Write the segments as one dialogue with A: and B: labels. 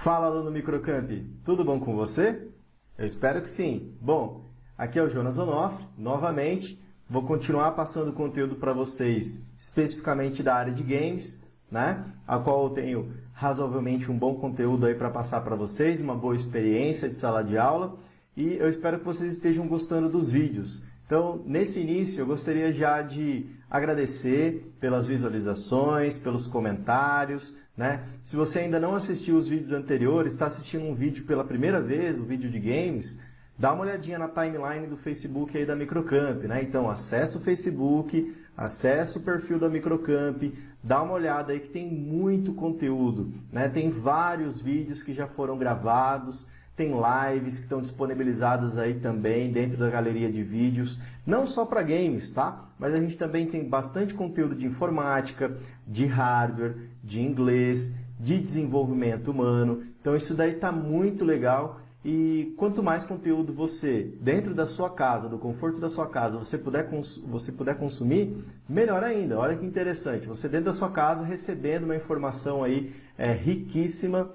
A: Fala, aluno Microcamp, tudo bom com você? Eu espero que sim. Bom, aqui é o Jonas Onofre, novamente, vou continuar passando conteúdo para vocês, especificamente da área de games, né? A qual eu tenho razoavelmente um bom conteúdo aí para passar para vocês, uma boa experiência de sala de aula, e eu espero que vocês estejam gostando dos vídeos. Então, nesse início, eu gostaria já de agradecer pelas visualizações, pelos comentários, né? Se você ainda não assistiu os vídeos anteriores, está assistindo um vídeo pela primeira vez, um vídeo de games, dá uma olhadinha na timeline do Facebook aí da Microcamp, né? Então, acessa o Facebook, acessa o perfil da Microcamp, dá uma olhada aí que tem muito conteúdo, né? Tem vários vídeos que já foram gravados, tem lives que estão disponibilizadas aí também dentro da galeria de vídeos, não só para games, tá? Mas a gente também tem bastante conteúdo de informática, de hardware, de inglês, de desenvolvimento humano. Então isso daí tá muito legal e quanto mais conteúdo você, dentro da sua casa, do conforto da sua casa, você puder consumir, melhor ainda. Olha que interessante, você dentro da sua casa recebendo uma informação aí riquíssima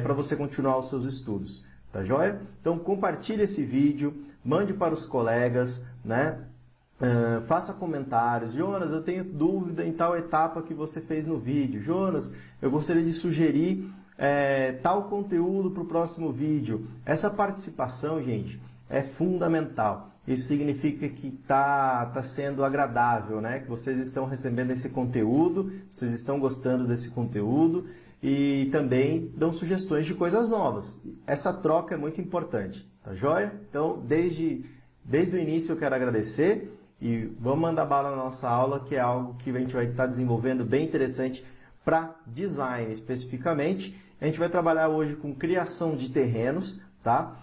A: para você continuar os seus estudos. Tá joia? Então compartilhe esse vídeo, mande para os colegas, né? Faça comentários. Jonas, eu tenho dúvida em tal etapa que você fez no vídeo. Jonas, eu gostaria de sugerir tal conteúdo para o próximo vídeo. Essa participação, gente, é fundamental. Isso significa que tá sendo agradável, né? Que vocês estão recebendo esse conteúdo, vocês estão gostando desse conteúdo e também dão sugestões de coisas novas. Essa troca é muito importante, tá joia? Então, desde o início eu quero agradecer e vamos mandar bala na nossa aula, que é algo que a gente vai estar desenvolvendo bem interessante para design especificamente. A gente vai trabalhar hoje com criação de terrenos, tá?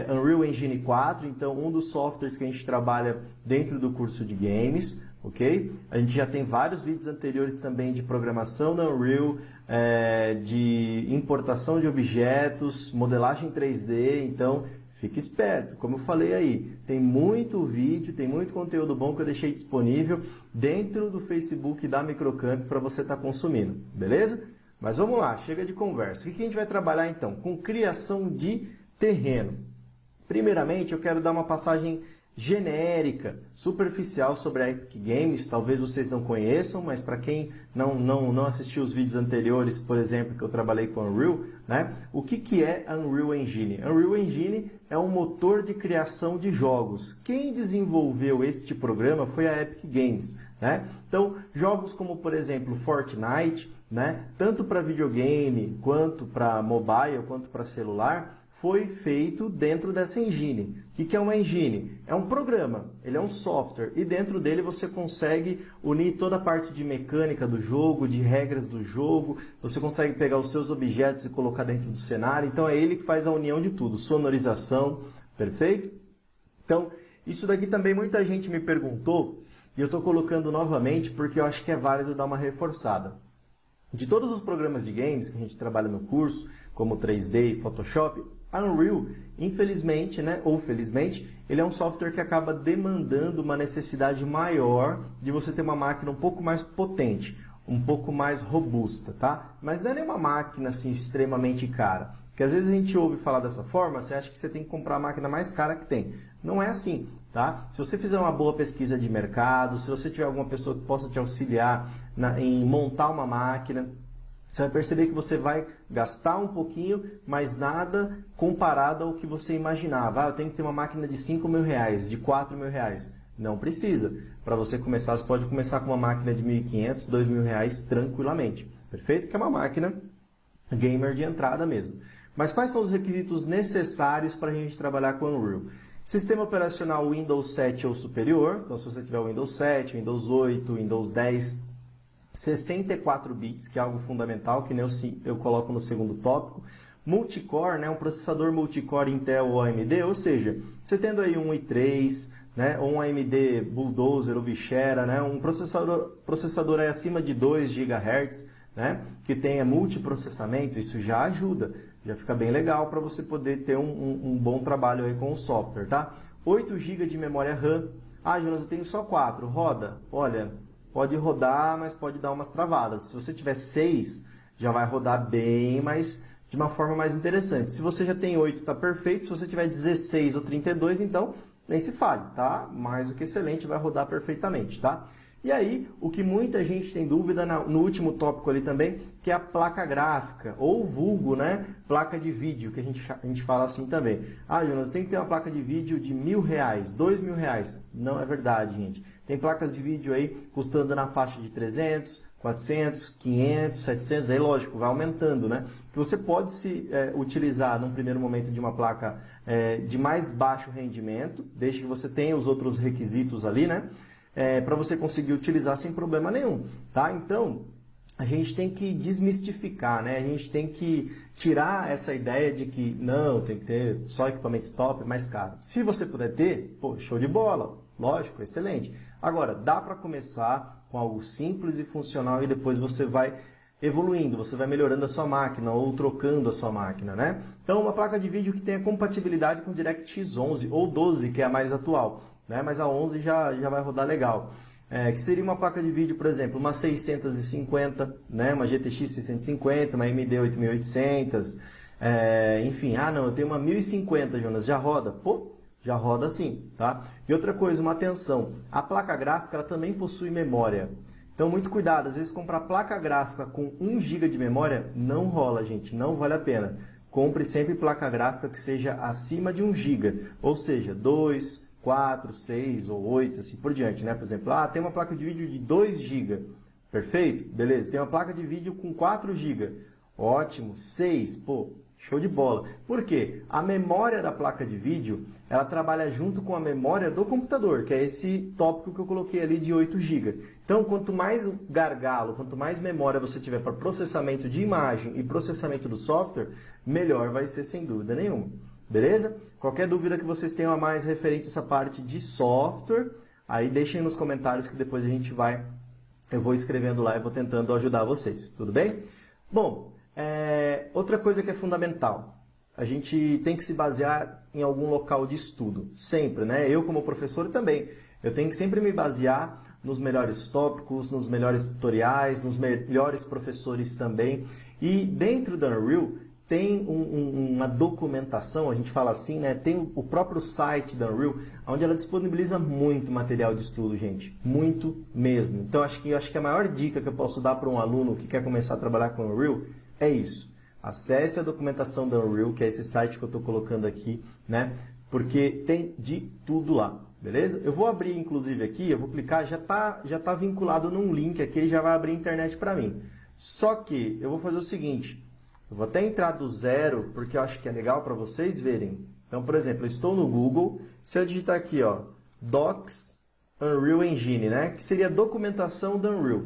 A: Unreal Engine 4, então um dos softwares que a gente trabalha dentro do curso de games, ok? A gente já tem vários vídeos anteriores também de programação no Unreal, de importação de objetos, modelagem 3D, então fique esperto, como eu falei aí, tem muito vídeo, tem muito conteúdo bom que eu deixei disponível dentro do Facebook da Microcamp para você estar consumindo, beleza? Mas vamos lá, chega de conversa. O que a gente vai trabalhar então? Com criação de terreno. Primeiramente, eu quero dar uma passagem genérica, superficial sobre a Epic Games. Talvez vocês não conheçam, mas para quem não assistiu os vídeos anteriores, por exemplo, que eu trabalhei com Unreal, né? O que é Unreal Engine? Unreal Engine é um motor de criação de jogos. Quem desenvolveu este programa foi a Epic Games, né? Então, jogos como, por exemplo, Fortnite, né? Tanto para videogame, quanto para mobile, quanto para celular, foi feito dentro dessa engine. O que é uma engine? É um programa, ele é um software, e dentro dele você consegue unir toda a parte de mecânica do jogo, de regras do jogo, você consegue pegar os seus objetos e colocar dentro do cenário, então é ele que faz a união de tudo, sonorização, perfeito? Então, isso daqui também muita gente me perguntou, e eu estou colocando novamente porque eu acho que é válido dar uma reforçada. De todos os programas de games que a gente trabalha no curso, como 3D e Photoshop, a Unreal, infelizmente, né, ou felizmente, ele é um software que acaba demandando uma necessidade maior de você ter uma máquina um pouco mais potente, um pouco mais robusta, tá? Mas não é nenhuma máquina assim extremamente cara. Porque às vezes a gente ouve falar dessa forma, você acha que você tem que comprar a máquina mais cara que tem. Não é assim, tá? Se você fizer uma boa pesquisa de mercado, se você tiver alguma pessoa que possa te auxiliar em montar uma máquina, você vai perceber que você vai gastar um pouquinho, mas nada comparado ao que você imaginava. Eu tenho que ter uma máquina de 5 mil reais, de 4 mil reais. Não precisa. Para você começar, você pode começar com uma máquina de 1.500, 2 mil reais tranquilamente. Perfeito? Que é uma máquina gamer de entrada mesmo. Mas quais são os requisitos necessários para a gente trabalhar com Unreal? Sistema operacional Windows 7 ou superior. Então, se você tiver Windows 7, Windows 8, Windows 10... 64 bits, que é algo fundamental, que nem eu coloco no segundo tópico. Multicore, né, um processador multicore Intel ou AMD, ou seja, você tendo aí um i3, né, ou um AMD Bulldozer ou Vishera, né, um processador aí acima de 2 GHz, né, que tenha multiprocessamento, isso já ajuda, já fica bem legal para você poder ter um bom trabalho aí com o software, tá? 8 GB de memória RAM. Ah, Jonas, eu tenho só 4, roda? Olha, pode rodar, mas pode dar umas travadas. Se você tiver 6, já vai rodar bem mais de uma forma mais interessante. Se você já tem 8, está perfeito. Se você tiver 16 ou 32, então nem se fale, tá? Mais do que excelente, vai rodar perfeitamente, tá? E aí, o que muita gente tem dúvida no último tópico ali também, que é a placa gráfica, ou vulgo, né? Placa de vídeo, que a gente fala assim também. Ah, Jonas, tem que ter uma placa de vídeo de R$1.000, R$2.000. Não é verdade, gente. Tem placas de vídeo aí custando na faixa de 300, 400, 500, 700, aí lógico, vai aumentando, né? Você pode se utilizar num primeiro momento de uma placa de mais baixo rendimento, desde que você tenha os outros requisitos ali, né? Para você conseguir utilizar sem problema nenhum, tá? Então, a gente tem que desmistificar, né? A gente tem que tirar essa ideia de que não, tem que ter só equipamento top, mais caro. Se você puder ter, pô, show de bola, lógico, excelente. Agora, dá para começar com algo simples e funcional e depois você vai evoluindo, você vai melhorando a sua máquina ou trocando a sua máquina, né? Então, uma placa de vídeo que tenha compatibilidade com DirectX 11 ou 12, que é a mais atual, né? Mas a 11 já vai rodar legal. Que seria uma placa de vídeo, por exemplo, uma 650, né? Uma GTX 650, uma AMD 8800, enfim, não, eu tenho uma 1050, Jonas, já roda? Pô, já roda sim, tá? E outra coisa, uma atenção, a placa gráfica ela também possui memória. Então, muito cuidado, às vezes comprar placa gráfica com 1 GB de memória não rola, gente, não vale a pena. Compre sempre placa gráfica que seja acima de 1 GB, ou seja, 2, 4, 6 ou 8, assim por diante, né? Por exemplo, tem uma placa de vídeo de 2 GB, perfeito? Beleza, tem uma placa de vídeo com 4 GB, ótimo, 6, pô, show de bola. Por quê? A memória da placa de vídeo, ela trabalha junto com a memória do computador, que é esse tópico que eu coloquei ali de 8 GB. Então, quanto mais gargalo, quanto mais memória você tiver para processamento de imagem e processamento do software, melhor vai ser sem dúvida nenhuma. Beleza? Qualquer dúvida que vocês tenham a mais referente a essa parte de software, aí deixem nos comentários que depois eu vou escrevendo lá e vou tentando ajudar vocês, tudo bem? Bom, outra coisa que é fundamental, a gente tem que se basear em algum local de estudo, sempre, né? Eu como professor também, eu tenho que sempre me basear nos melhores tópicos, nos melhores tutoriais, nos melhores professores também, e dentro da Unreal, tem uma documentação, a gente fala assim, né? Tem o próprio site da Unreal, onde ela disponibiliza muito material de estudo, gente. Muito mesmo. Então, acho que a maior dica que eu posso dar para um aluno que quer começar a trabalhar com Unreal é isso. Acesse a documentação da Unreal, que é esse site que eu estou colocando aqui, né? Porque tem de tudo lá, beleza? Eu vou abrir, inclusive, aqui, eu vou clicar, já tá vinculado num link aqui, ele já vai abrir a internet para mim. Só que eu vou fazer o seguinte... Eu vou até entrar do zero, porque eu acho que é legal para vocês verem. Então, por exemplo, eu estou no Google. Se eu digitar aqui, ó, Docs Unreal Engine, né? Que seria a documentação da Unreal.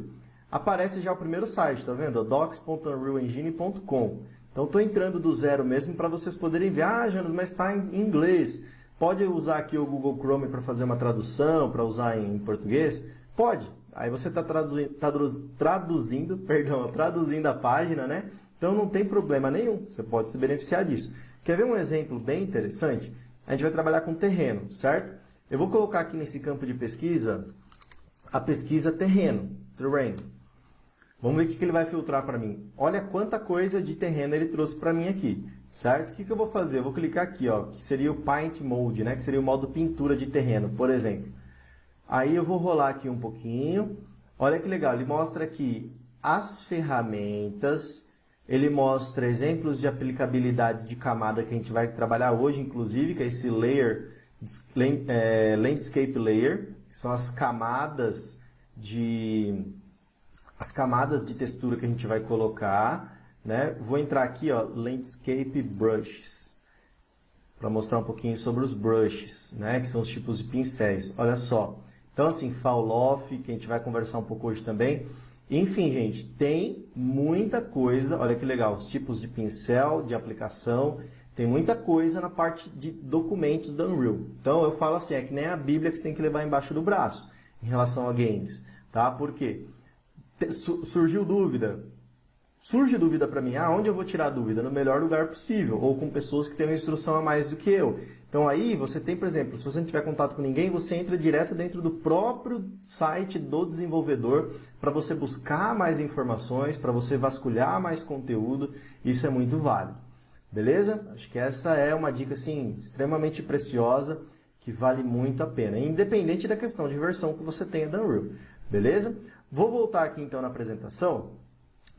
A: Aparece já o primeiro site, tá vendo? docs.unrealengine.com. Então, estou entrando do zero mesmo para vocês poderem ver. Ah, Jonas, mas está em inglês. Pode usar aqui o Google Chrome para fazer uma tradução, para usar em português? Pode. Aí você está traduzindo a página, né? Então não tem problema nenhum, você pode se beneficiar disso. Quer ver um exemplo bem interessante? A gente vai trabalhar com terreno, certo? Eu vou colocar aqui nesse campo de pesquisa a pesquisa terreno, terrain. Vamos ver o que ele vai filtrar para mim. Olha quanta coisa de terreno ele trouxe para mim aqui, certo? O que eu vou fazer? Eu vou clicar aqui, ó, que seria o Paint Mode, né? Que seria o modo pintura de terreno, por exemplo. Aí eu vou rolar aqui um pouquinho. Olha que legal, ele mostra aqui as ferramentas. Ele mostra exemplos de aplicabilidade de camada que a gente vai trabalhar hoje, inclusive, que é esse Landscape Layer, que são as camadas de textura que a gente vai colocar, né? Vou entrar aqui, ó, Landscape Brushes, para mostrar um pouquinho sobre os brushes, né? Que são os tipos de pincéis. Olha só. Então, assim, Fall Off, que a gente vai conversar um pouco hoje também. Enfim, gente, tem muita coisa, olha que legal, os tipos de pincel, de aplicação, tem muita coisa na parte de documentos da Unreal. Então, eu falo assim, é que nem a Bíblia que você tem que levar embaixo do braço, em relação a games, tá? Por quê? Surgiu dúvida. Surge dúvida para mim, onde eu vou tirar a dúvida? No melhor lugar possível, ou com pessoas que têm uma instrução a mais do que eu. Então aí você tem, por exemplo, se você não tiver contato com ninguém, você entra direto dentro do próprio site do desenvolvedor para você buscar mais informações, para você vasculhar mais conteúdo. Isso é muito válido. Beleza? Acho que essa é uma dica assim, extremamente preciosa, que vale muito a pena, independente da questão de versão que você tenha da Unreal. Beleza? Vou voltar aqui então na apresentação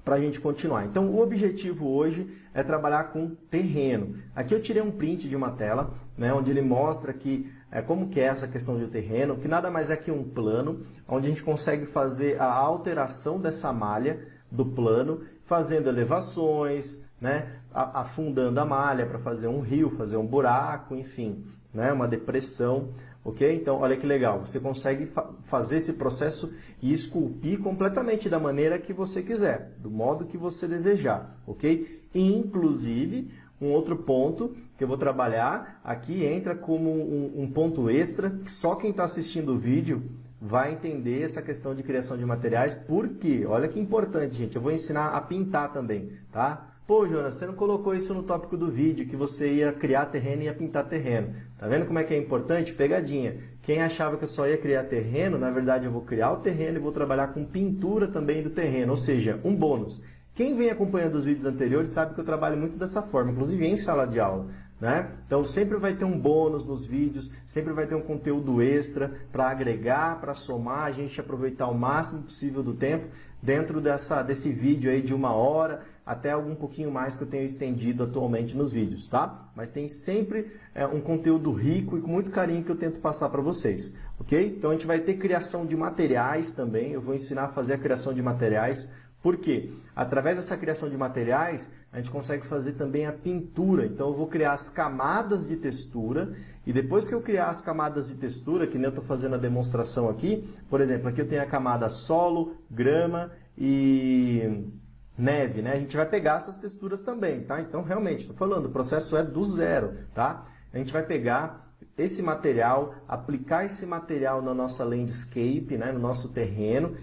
A: para a gente continuar. Então, o objetivo hoje é trabalhar com terreno. Aqui eu tirei um print de uma tela, né, onde ele mostra que, como que é essa questão de terreno, que nada mais é que um plano, onde a gente consegue fazer a alteração dessa malha do plano, fazendo elevações, né, afundando a malha para fazer um rio, fazer um buraco, enfim, né, uma depressão. Ok? Então, olha que legal, você consegue fazer esse processo e esculpir completamente da maneira que você quiser, do modo que você desejar, ok? Inclusive, um outro ponto que eu vou trabalhar aqui entra como um ponto extra, que só quem está assistindo o vídeo vai entender essa questão de criação de materiais, porque, olha que importante, gente, eu vou ensinar a pintar também, tá? Pô, Jonas, você não colocou isso no tópico do vídeo, que você ia criar terreno e ia pintar terreno. Tá vendo como é que é importante? Pegadinha. Quem achava que eu só ia criar terreno, na verdade eu vou criar o terreno e vou trabalhar com pintura também do terreno, ou seja, um bônus. Quem vem acompanhando os vídeos anteriores sabe que eu trabalho muito dessa forma, inclusive em sala de aula, né? Então sempre vai ter um bônus nos vídeos, sempre vai ter um conteúdo extra para agregar, para somar, a gente aproveitar o máximo possível do tempo dentro desse vídeo aí de 1 hora, até um pouquinho mais que eu tenho estendido atualmente nos vídeos, tá? Mas tem sempre um conteúdo rico e com muito carinho que eu tento passar para vocês, ok? Então a gente vai ter criação de materiais também, eu vou ensinar a fazer a criação de materiais. Por quê? Através dessa criação de materiais, a gente consegue fazer também a pintura. Então eu vou criar as camadas de textura e depois que eu criar as camadas de textura, que nem eu estou fazendo a demonstração aqui, por exemplo, aqui eu tenho a camada solo, grama e neve, né? A gente vai pegar essas texturas também, tá? Então realmente, estou falando, o processo é do zero, tá? A gente vai pegar esse material, aplicar esse material na nossa landscape, né, no nosso terreno,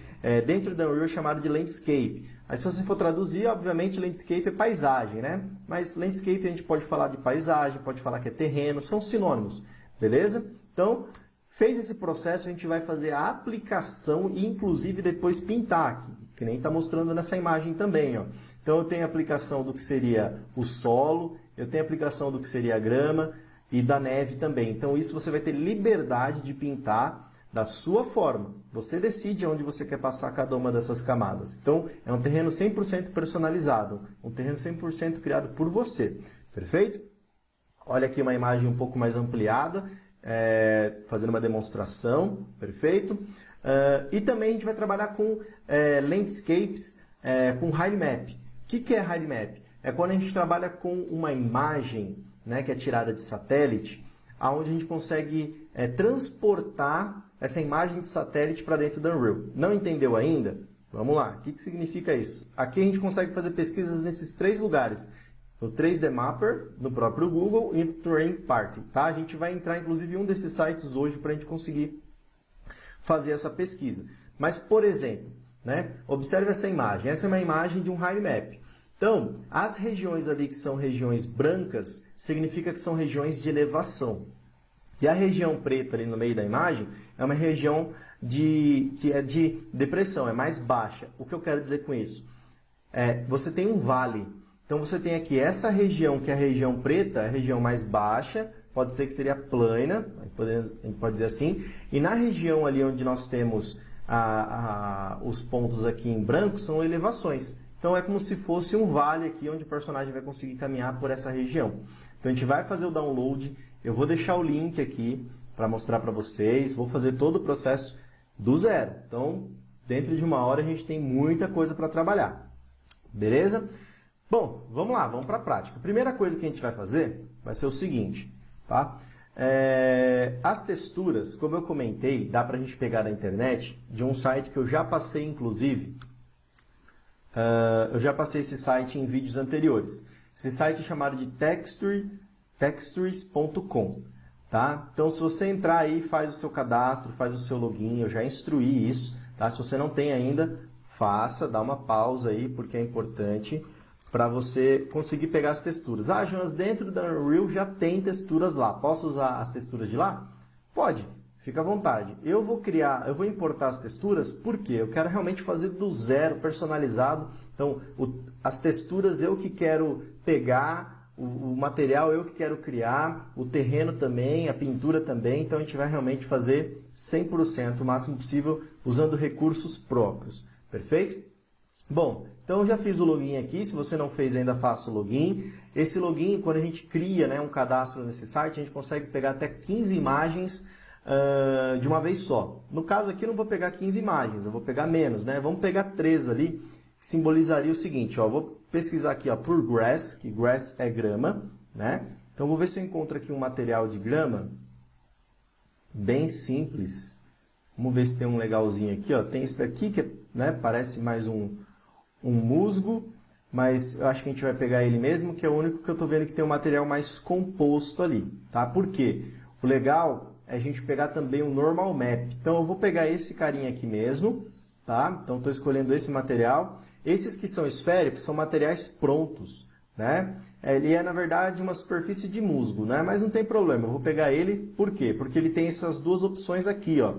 A: dentro da Unreal é chamado de landscape. Aí se você for traduzir, obviamente landscape é paisagem, né? Mas landscape a gente pode falar de paisagem, pode falar que é terreno, são sinônimos, beleza? Então, fez esse processo, a gente vai fazer a aplicação e inclusive depois pintar aqui, que nem está mostrando nessa imagem também, ó. Então eu tenho a aplicação do que seria o solo, eu tenho a aplicação do que seria a grama, e da neve também. Então isso você vai ter liberdade de pintar da sua forma. Você decide onde você quer passar cada uma dessas camadas. Então é um terreno 100% personalizado, um terreno 100% criado por você. Perfeito? Olha aqui uma imagem um pouco mais ampliada, fazendo uma demonstração. Perfeito? E também a gente vai trabalhar com landscapes com height map. O que é height map? É quando a gente trabalha com uma imagem, né, que é tirada de satélite, onde a gente consegue transportar essa imagem de satélite para dentro da Unreal. Não entendeu ainda? Vamos lá. O que significa isso? Aqui a gente consegue fazer pesquisas nesses 3 lugares. No 3D Mapper, no próprio Google e no Terrain Party. Tá? A gente vai entrar, inclusive, em um desses sites hoje para a gente conseguir fazer essa pesquisa. Mas, por exemplo, né, observe essa imagem. Essa é uma imagem de um height map. Então, as regiões ali que são regiões brancas, significa que são regiões de elevação. E a região preta ali no meio da imagem é uma região que é de depressão, é mais baixa. O que eu quero dizer com isso? Você tem um vale. Então você tem aqui essa região, que é a região preta, a região mais baixa, pode ser que seria plana, a gente pode dizer assim. E na região ali onde nós temos os pontos aqui em branco, são elevações. Então é como se fosse um vale aqui onde o personagem vai conseguir caminhar por essa região. Então a gente vai fazer o download, eu vou deixar o link aqui para mostrar para vocês, vou fazer todo o processo do zero. Então, dentro de 1 hora a gente tem muita coisa para trabalhar. Beleza? Bom, vamos lá, vamos para a prática. A primeira coisa que a gente vai fazer vai ser o seguinte, tá? As texturas, como eu comentei, dá para a gente pegar na internet, de um site que eu já passei, inclusive. Eu já passei esse site em vídeos anteriores. Esse site é chamado de textures.com, tá? Então, se você entrar aí, faz o seu cadastro, faz o seu login, eu já instruí isso, tá? Se você não tem ainda, faça, dá uma pausa aí, porque é importante para você conseguir pegar as texturas. Ah, Jonas, dentro da Unreal já tem texturas lá. Posso usar as texturas de lá? Pode, fica à vontade. Eu vou importar as texturas porque eu quero realmente fazer do zero, personalizado. Então, as texturas eu que quero pegar, o material eu que quero criar, o terreno também, a pintura também. Então, a gente vai realmente fazer 100%, o máximo possível, usando recursos próprios. Perfeito? Bom, então eu já fiz o login aqui. Se você não fez ainda, faça o login. Esse login, quando a gente cria, né, um cadastro nesse site, a gente consegue pegar até 15 imagens de uma vez só. No caso aqui, eu não vou pegar 15 imagens, eu vou pegar menos, né? Vamos pegar 3 ali, que simbolizaria o seguinte, ó, vou pesquisar aqui, ó, por grass, que grass é grama, né? Então, vou ver se eu encontro aqui um material de grama bem simples. Vamos ver se tem um legalzinho aqui, ó. Tem esse aqui que, né, parece mais um musgo, mas eu acho que a gente vai pegar ele mesmo, que é o único que eu estou vendo que tem um material mais composto ali, tá? Por quê? O legal é a gente pegar também o normal map. Então, eu vou pegar esse carinha aqui mesmo, tá? Então, estou escolhendo esse material. Esses que são esféricos são materiais prontos, né? Ele é, na verdade, uma superfície de musgo, né? Mas não tem problema, eu vou pegar ele, por quê? Porque ele tem essas duas opções aqui, ó.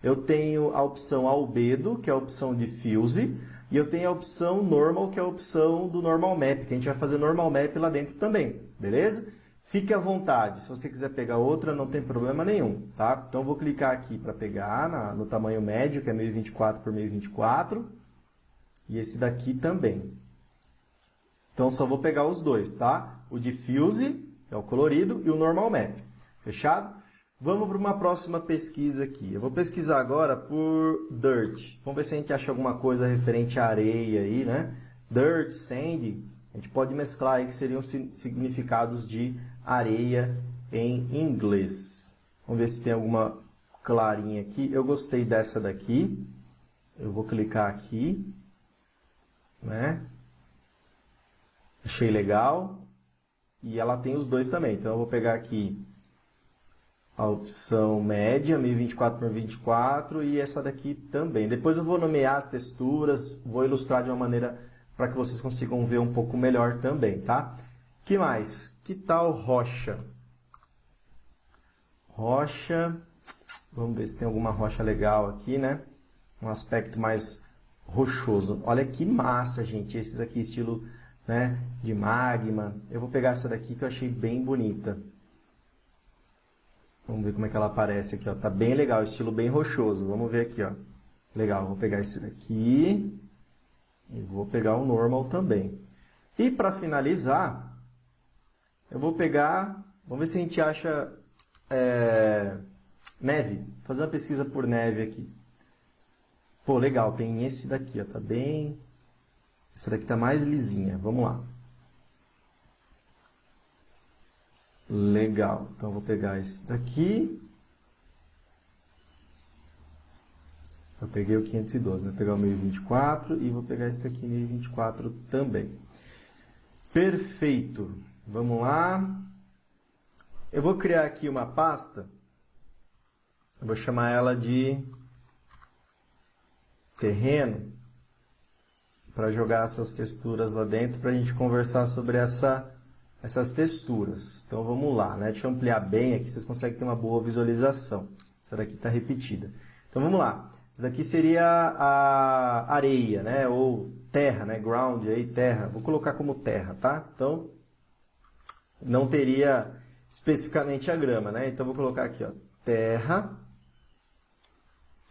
A: Eu tenho a opção albedo, que é a opção diffuse, e eu tenho a opção normal, que é a opção do normal map, que a gente vai fazer normal map lá dentro também, beleza? Fique à vontade, se você quiser pegar outra, não tem problema nenhum, tá? Então, eu vou clicar aqui para pegar no tamanho médio, que é 1024 por 1024, e esse daqui também. Então, só vou pegar os dois, tá? O diffuse, que é o colorido, e o normal map. Fechado? Vamos para uma próxima pesquisa aqui. Eu vou pesquisar agora por dirt. Vamos ver se a gente acha alguma coisa referente à areia aí, né? Dirt, sand, a gente pode mesclar aí que seriam significados de areia em inglês. Vamos ver se tem alguma clarinha aqui. Eu gostei dessa daqui. Eu vou clicar aqui, né? Achei legal. E ela tem os dois também. Então, eu vou pegar aqui a opção média, 1024 por 24, e essa daqui também. Depois eu vou nomear as texturas, vou ilustrar de uma maneira para que vocês consigam ver um pouco melhor também, tá? Que mais? Que tal rocha? Rocha, vamos ver se tem alguma rocha legal aqui, né? Um aspecto mais rochoso. Olha que massa, gente, esses aqui estilo, né, de magma. Eu vou pegar essa daqui que eu achei bem bonita. Vamos ver como é que ela aparece aqui, ó. Tá bem legal, estilo bem rochoso. Vamos ver aqui, ó. Legal, vou pegar esse daqui e vou pegar o normal também. E para finalizar, eu vou pegar, vamos ver se a gente acha neve. Vou fazer uma pesquisa por neve aqui. Pô, legal, tem esse daqui, ó. Tá bem... Essa daqui tá mais lisinha. Vamos lá. Legal, então vou pegar esse daqui. Eu peguei o 512, vou pegar o 1024 e vou pegar esse daqui 1024 também. Perfeito, vamos lá. Eu vou criar aqui uma pasta, eu vou chamar ela de terreno, para jogar essas texturas lá dentro, para a gente conversar sobre essas texturas. Então, vamos lá, né? Deixa eu ampliar bem aqui, vocês conseguem ter uma boa visualização. Essa daqui está repetida. Então, vamos lá. Isso daqui seria a areia, né? Ou terra, né? Ground, aí, terra. Vou colocar como terra, tá? Então, não teria especificamente a grama, né? Então, vou colocar aqui, ó, terra,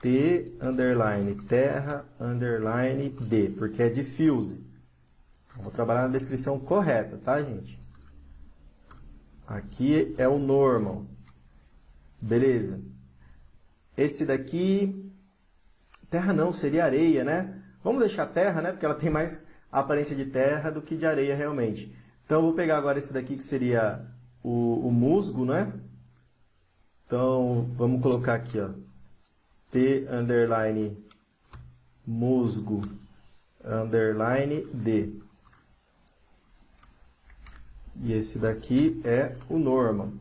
A: T, underline, terra, underline, D, porque é diffuse. Vou trabalhar na descrição correta, tá, gente? Aqui é o normal. Beleza. Esse daqui... Terra não, seria areia, né? Vamos deixar terra, né? Porque ela tem mais aparência de terra do que de areia, realmente. Então, eu vou pegar agora esse daqui, que seria o musgo, né? Então, vamos colocar aqui, ó. T, underline, musgo, underline, D. E esse daqui é o normal.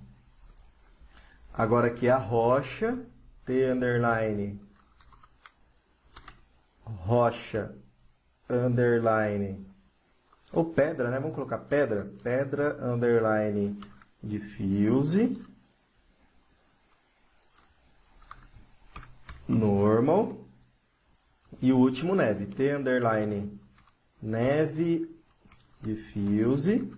A: Agora aqui é a rocha, T, underline, rocha, underline, ou pedra, né? Vamos colocar pedra. Pedra, underline, diffuse. Normal. E o último, neve. T, underline, neve, diffuse.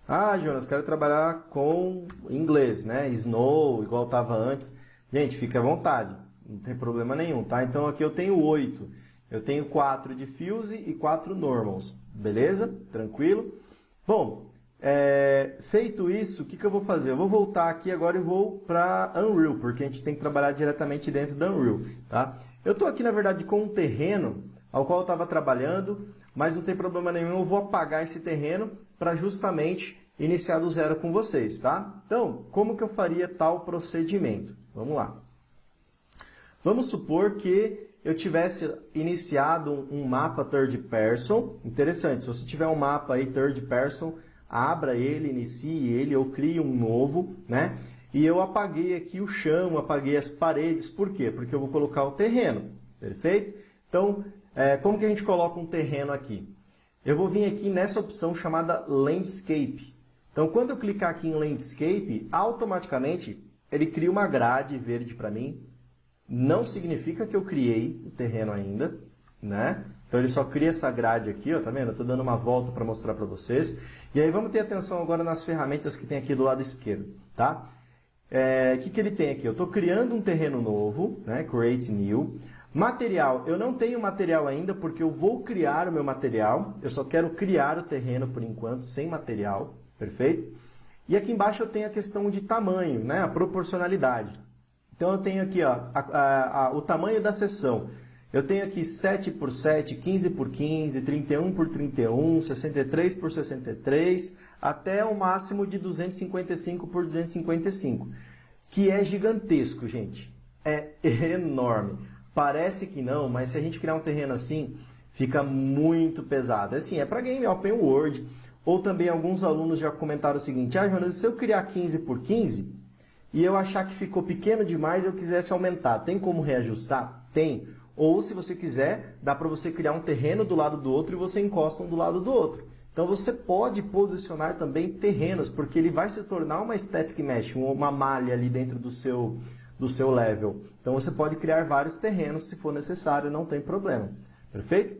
A: Ah, Jonas, quero trabalhar com inglês, né? Snow, igual estava antes. Gente, fique à vontade. Não tem problema nenhum, tá? Então, aqui eu tenho 8. Eu tenho 4 diffuse e 4 normals. Beleza? Tranquilo? Bom, feito isso, o que eu vou fazer? Eu vou voltar aqui agora e vou para Unreal, porque a gente tem que trabalhar diretamente dentro da Unreal, tá? Eu estou aqui, na verdade, com um terreno ao qual eu estava trabalhando, mas não tem problema nenhum, eu vou apagar esse terreno para justamente iniciar do zero com vocês, tá? Então, como que eu faria tal procedimento? Vamos lá. Vamos supor que eu tivesse iniciado um mapa third person. Interessante, se você tiver um mapa aí third person, abra ele, inicie ele, ou crie um novo, né? E eu apaguei aqui o chão, apaguei as paredes. Por quê? Porque eu vou colocar o terreno, perfeito? Então, como que a gente coloca um terreno aqui? Eu vou vir aqui nessa opção chamada Landscape. Então, quando eu clicar aqui em Landscape, automaticamente ele cria uma grade verde para mim. Não significa que eu criei o terreno ainda, né? Então, ele só cria essa grade aqui, ó, tá vendo? Eu estou dando uma volta para mostrar para vocês. E aí, vamos ter atenção agora nas ferramentas que tem aqui do lado esquerdo, tá? O que ele tem aqui? Eu estou criando um terreno novo, né? Create New. Material, eu não tenho material ainda porque eu vou criar o meu material. Eu só quero criar o terreno por enquanto, sem material, perfeito? E aqui embaixo eu tenho a questão de tamanho, né? A proporcionalidade. Então eu tenho aqui ó, o tamanho da seção. Eu tenho aqui 7 por 7, 15 por 15, 31 por 31, 63 por 63, até o máximo de 255 por 255, que é gigantesco, gente. É enorme. Parece que não, mas se a gente criar um terreno assim, fica muito pesado. Assim, é para game open world, ou também alguns alunos já comentaram o seguinte: ah, Jonas, se eu criar 15 por 15 e eu achar que ficou pequeno demais, eu quisesse aumentar, tem como reajustar? Tem. Ou se você quiser, dá para você criar um terreno do lado do outro e você encosta um do lado do outro. Então você pode posicionar também terrenos, porque ele vai se tornar uma static mesh, uma malha ali dentro do seu level. Então você pode criar vários terrenos se for necessário, não tem problema. Perfeito?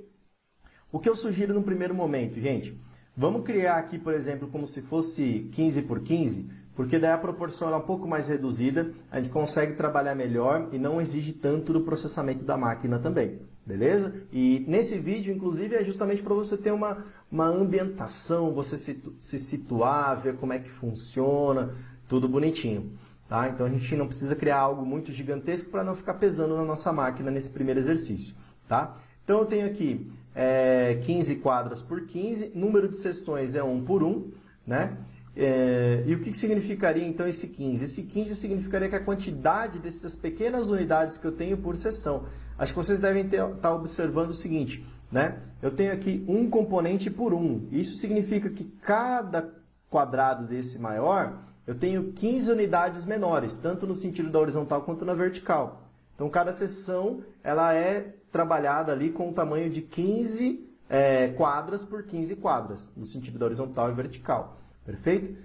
A: O que eu sugiro no primeiro momento, gente, vamos criar aqui, por exemplo, como se fosse 15 por 15, porque daí a proporção é um pouco mais reduzida, a gente consegue trabalhar melhor e não exige tanto do processamento da máquina também, beleza? E nesse vídeo, inclusive, é justamente para você ter uma ambientação, você se situar, ver como é que funciona, tudo bonitinho. Tá? Então a gente não precisa criar algo muito gigantesco para não ficar pesando na nossa máquina nesse primeiro exercício. Tá? Então eu tenho aqui 15 quadras por 15, número de sessões é 1 por 1, né? E o que significaria então esse 15? Esse 15 significaria que a quantidade dessas pequenas unidades que eu tenho por sessão. Acho que vocês devem estar observando o seguinte, né? Eu tenho aqui um componente por 1. Isso significa que cada quadrado desse maior, eu tenho 15 unidades menores, tanto no sentido da horizontal quanto na vertical. Então, cada seção ela é trabalhada ali com o tamanho de 15 quadras por 15 quadras, no sentido da horizontal e vertical. Perfeito?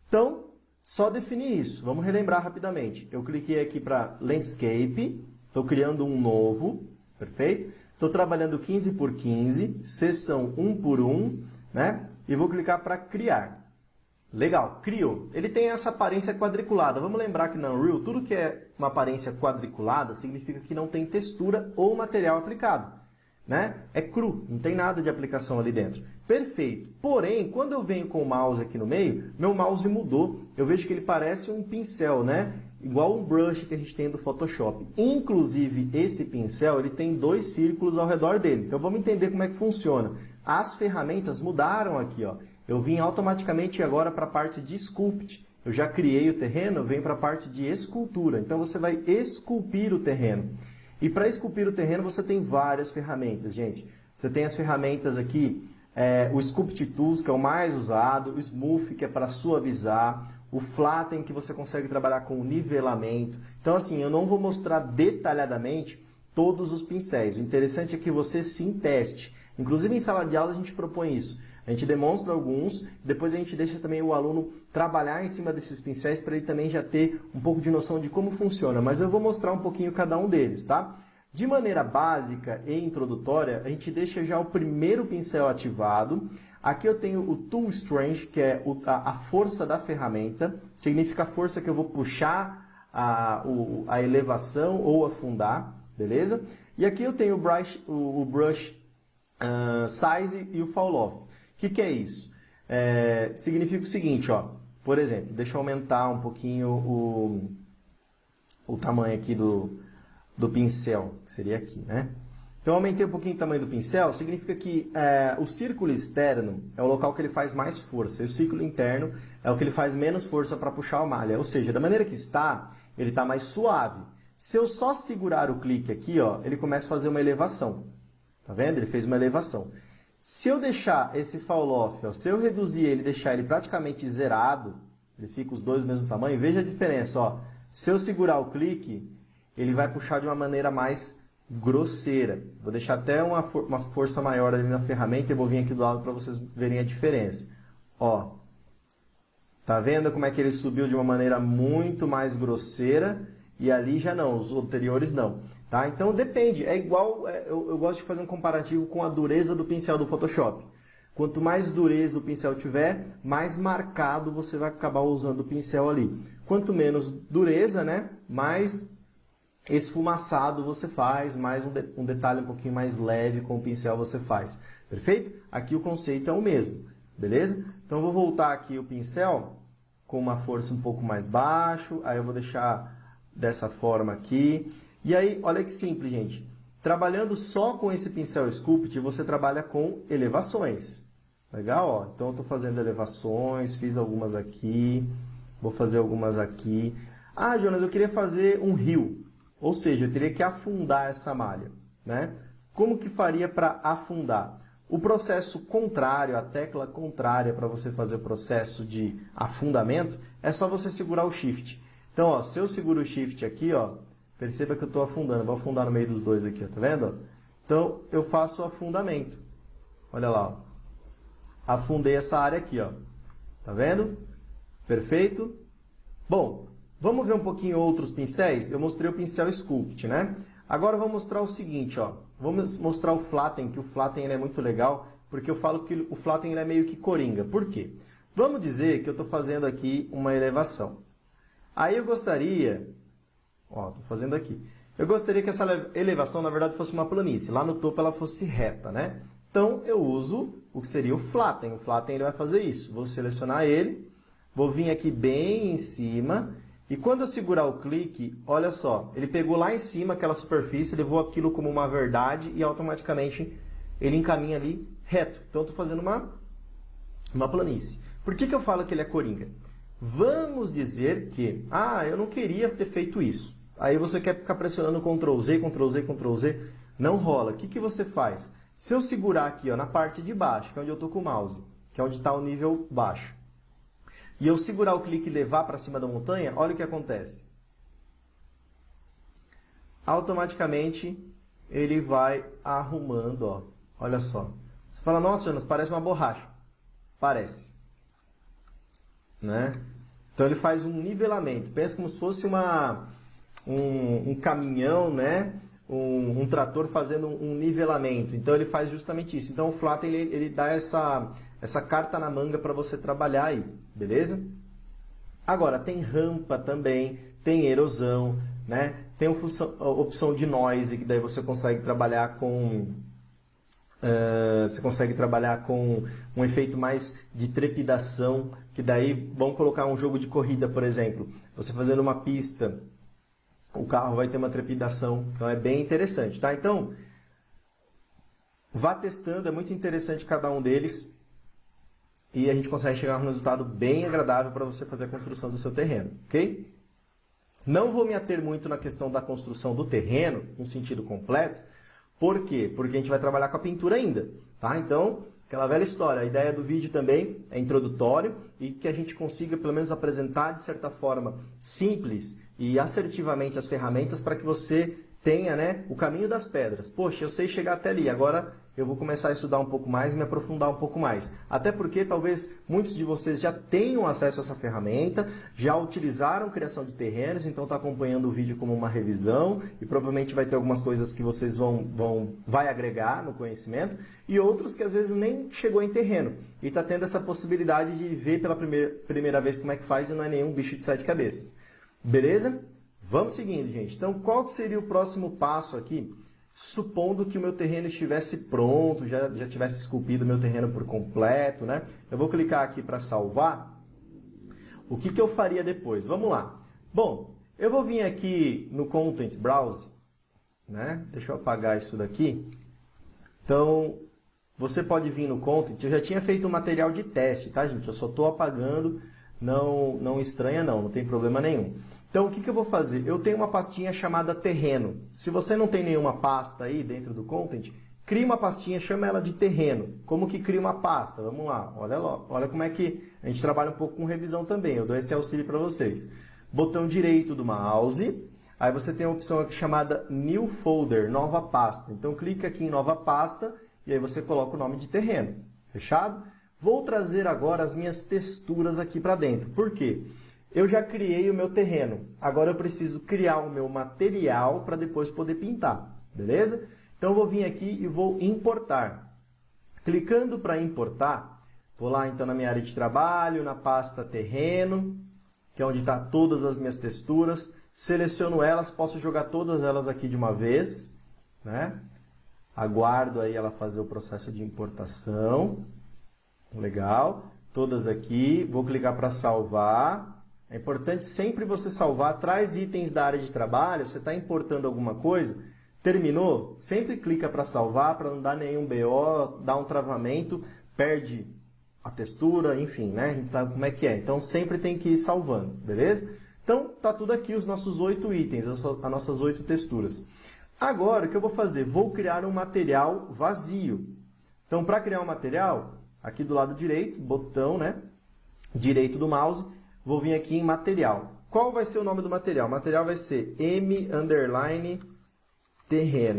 A: Então, só definir isso. Vamos relembrar rapidamente. Eu cliquei aqui para Landscape, estou criando um novo, perfeito? Estou trabalhando 15 por 15, seção 1 por 1, né? E vou clicar para Criar. Legal, criou. Ele tem essa aparência quadriculada. Vamos lembrar que na Unreal, tudo que é uma aparência quadriculada significa que não tem textura ou material aplicado, né? É cru, não tem nada de aplicação ali dentro. Perfeito. Porém, quando eu venho com o mouse aqui no meio, meu mouse mudou. Eu vejo que ele parece um pincel, né? Igual um brush que a gente tem do Photoshop. Inclusive, esse pincel, ele tem 2 círculos ao redor dele. Então, vamos entender como é que funciona. As ferramentas mudaram aqui, ó. Eu vim automaticamente agora para a parte de Sculpt. Eu já criei o terreno, eu venho para a parte de escultura. Então, você vai esculpir o terreno. E para esculpir o terreno, você tem várias ferramentas, gente. Você tem as ferramentas aqui, o Sculpt Tools, que é o mais usado, o Smooth, que é para suavizar, o Flatten, que você consegue trabalhar com nivelamento. Então, assim, eu não vou mostrar detalhadamente todos os pincéis. O interessante é que você sim teste. Inclusive em sala de aula a gente propõe isso. A gente demonstra alguns, depois a gente deixa também o aluno trabalhar em cima desses pincéis para ele também já ter um pouco de noção de como funciona. Mas eu vou mostrar um pouquinho cada um deles, tá? De maneira básica e introdutória, a gente deixa já o primeiro pincel ativado. Aqui eu tenho o Tool Strength, que é a força da ferramenta. Significa a força que eu vou puxar a elevação ou afundar, beleza? E aqui eu tenho o Brush Size e o Fall Off. O que é isso? Significa o seguinte, ó. Por exemplo, deixa eu aumentar um pouquinho o tamanho aqui do pincel, que seria aqui, né? Então, eu aumentei um pouquinho o tamanho do pincel, significa que o círculo externo é o local que ele faz mais força, e o círculo interno é o que ele faz menos força para puxar a malha. Ou seja, da maneira que está, ele está mais suave. Se eu só segurar o clique aqui, ó, ele começa a fazer uma elevação. Tá vendo? Ele fez uma elevação. Se eu deixar esse fall off, ó, se eu reduzir ele e deixar ele praticamente zerado, ele fica os dois do mesmo tamanho, veja a diferença, ó. Se eu segurar o clique, ele vai puxar de uma maneira mais grosseira. Vou deixar até uma força maior ali na ferramenta e vou vir aqui do lado para vocês verem a diferença. Ó, tá vendo como é que ele subiu de uma maneira muito mais grosseira e ali já não, os anteriores não. Tá? Então depende, é igual, eu gosto de fazer um comparativo com a dureza do pincel do Photoshop. Quanto mais dureza o pincel tiver, mais marcado você vai acabar usando o pincel ali. Quanto menos dureza, né, mais esfumaçado você faz, mais um detalhe um pouquinho mais leve com o pincel você faz. Perfeito? Aqui o conceito é o mesmo, beleza? Então eu vou voltar aqui o pincel com uma força um pouco mais baixo, aí eu vou deixar dessa forma aqui. E aí, olha que simples, gente. Trabalhando só com esse pincel Sculpt, você trabalha com elevações. Legal? Ó. Então eu estou fazendo elevações, fiz algumas aqui, vou fazer algumas aqui. Ah, Jonas, eu queria fazer um rio. Ou seja, eu teria que afundar essa malha, né? Como que faria para afundar? O processo contrário, a tecla contrária para você fazer o processo de afundamento, é só você segurar o Shift. Então, ó, se eu seguro o Shift aqui, ó, perceba que eu estou afundando. Vou afundar no meio dos dois aqui, ó, tá vendo? Então, eu faço o afundamento. Olha lá, ó. Afundei essa área aqui, ó. Tá vendo? Perfeito? Bom, vamos ver um pouquinho outros pincéis? Eu mostrei o pincel Sculpt, né? Agora eu vou mostrar o seguinte, ó. Vamos mostrar o Flatten, que o Flatten ele é muito legal, porque eu falo que o Flatten ele é meio que coringa. Por quê? Vamos dizer que eu estou fazendo aqui uma elevação. Aí eu gostaria, ó, estou fazendo aqui. Eu gostaria que essa elevação, na verdade, fosse uma planície. Lá no topo ela fosse reta, né? Então eu uso o que seria o Flatten. O Flatten ele vai fazer isso. Vou selecionar ele, vou vir aqui bem em cima. E quando eu segurar o clique, olha só, ele pegou lá em cima aquela superfície, levou aquilo como uma verdade e automaticamente ele encaminha ali reto. Então eu estou fazendo uma planície. Por que eu falo que ele é coringa? Vamos dizer que, eu não queria ter feito isso. Aí você quer ficar pressionando Ctrl Z, Ctrl Z, Ctrl Z, não rola. O que você faz? Se eu segurar aqui, ó, na parte de baixo, que é onde eu estou com o mouse, que é onde está o nível baixo, e eu segurar o clique e levar para cima da montanha, olha o que acontece. Automaticamente, ele vai arrumando, ó. Olha só. Você fala, nossa, Jonas, parece uma borracha. Parece. Né? Então, ele faz um nivelamento. Pensa como se fosse um caminhão, né? Um trator fazendo um nivelamento. Então, ele faz justamente isso. Então, o Flatten, ele dá essa carta na manga para você trabalhar aí, beleza? Agora, tem rampa também, tem erosão, né? Tem a opção de noise, que daí você consegue trabalhar com um efeito mais de trepidação, que daí, vamos colocar um jogo de corrida, por exemplo, você fazendo uma pista, o carro vai ter uma trepidação, então é bem interessante, tá? Então, vá testando, é muito interessante cada um deles, e a gente consegue chegar a um resultado bem agradável para você fazer a construção do seu terreno, ok? Não vou me ater muito na questão da construção do terreno, no sentido completo. Por quê? Porque a gente vai trabalhar com a pintura ainda, tá? Então, aquela velha história, a ideia do vídeo também é introdutório e que a gente consiga, pelo menos, apresentar de certa forma simples e assertivamente as ferramentas para que você tenha, né, o caminho das pedras. Poxa, eu sei chegar até ali, agora eu vou começar a estudar um pouco mais e me aprofundar um pouco mais. Até porque talvez muitos de vocês já tenham acesso a essa ferramenta, já utilizaram criação de terrenos, então está acompanhando o vídeo como uma revisão e provavelmente vai ter algumas coisas que vocês vai agregar no conhecimento e outros que às vezes nem chegou em terreno e está tendo essa possibilidade de ver pela primeira vez como é que faz e não é nenhum bicho de 7 cabeças. Beleza? Vamos seguindo, gente. Então, qual seria o próximo passo aqui? Supondo que o meu terreno estivesse pronto, já tivesse esculpido o meu terreno por completo, né? Eu vou clicar aqui para salvar. O que eu faria depois? Vamos lá. Bom, eu vou vir aqui no Content Browse, né? Deixa eu apagar isso daqui. Então, você pode vir no Content. Eu já tinha feito um material de teste, tá, gente? Eu só estou apagando, não estranha não tem problema nenhum. Então, o que eu vou fazer? Eu tenho uma pastinha chamada terreno. Se você não tem nenhuma pasta aí dentro do Content, crie uma pastinha, chama ela de terreno. Como que cria uma pasta? Vamos lá, olha como é que a gente trabalha um pouco com revisão também. Eu dou esse auxílio para vocês. Botão direito do mouse, aí você tem a opção aqui chamada New Folder, nova pasta. Então, clica aqui em nova pasta e aí você coloca o nome de terreno. Fechado? Vou trazer agora as minhas texturas aqui para dentro. Por quê? Eu já criei o meu terreno, agora eu preciso criar o meu material para depois poder pintar, beleza? Então eu vou vir aqui e vou importar. Clicando para importar, vou lá então na minha área de trabalho, na pasta terreno, que é onde está todas as minhas texturas, seleciono elas, posso jogar todas elas aqui de uma vez, né? Aguardo aí ela fazer o processo de importação, legal, todas aqui, vou clicar para salvar. É importante sempre você salvar, traz itens da área de trabalho, você está importando alguma coisa, terminou? Sempre clica para salvar, para não dar nenhum BO, dar um travamento, perde a textura, enfim, né? A gente sabe como é que é. Então, sempre tem que ir salvando, beleza? Então, tá tudo aqui, os nossos 8 itens, as nossas 8 texturas. Agora, o que eu vou fazer? Vou criar um material vazio. Então, para criar um material, aqui do lado direito, botão, né? Direito do mouse, vou vir aqui em material. Qual vai ser o nome do material? O material vai ser M_terreno.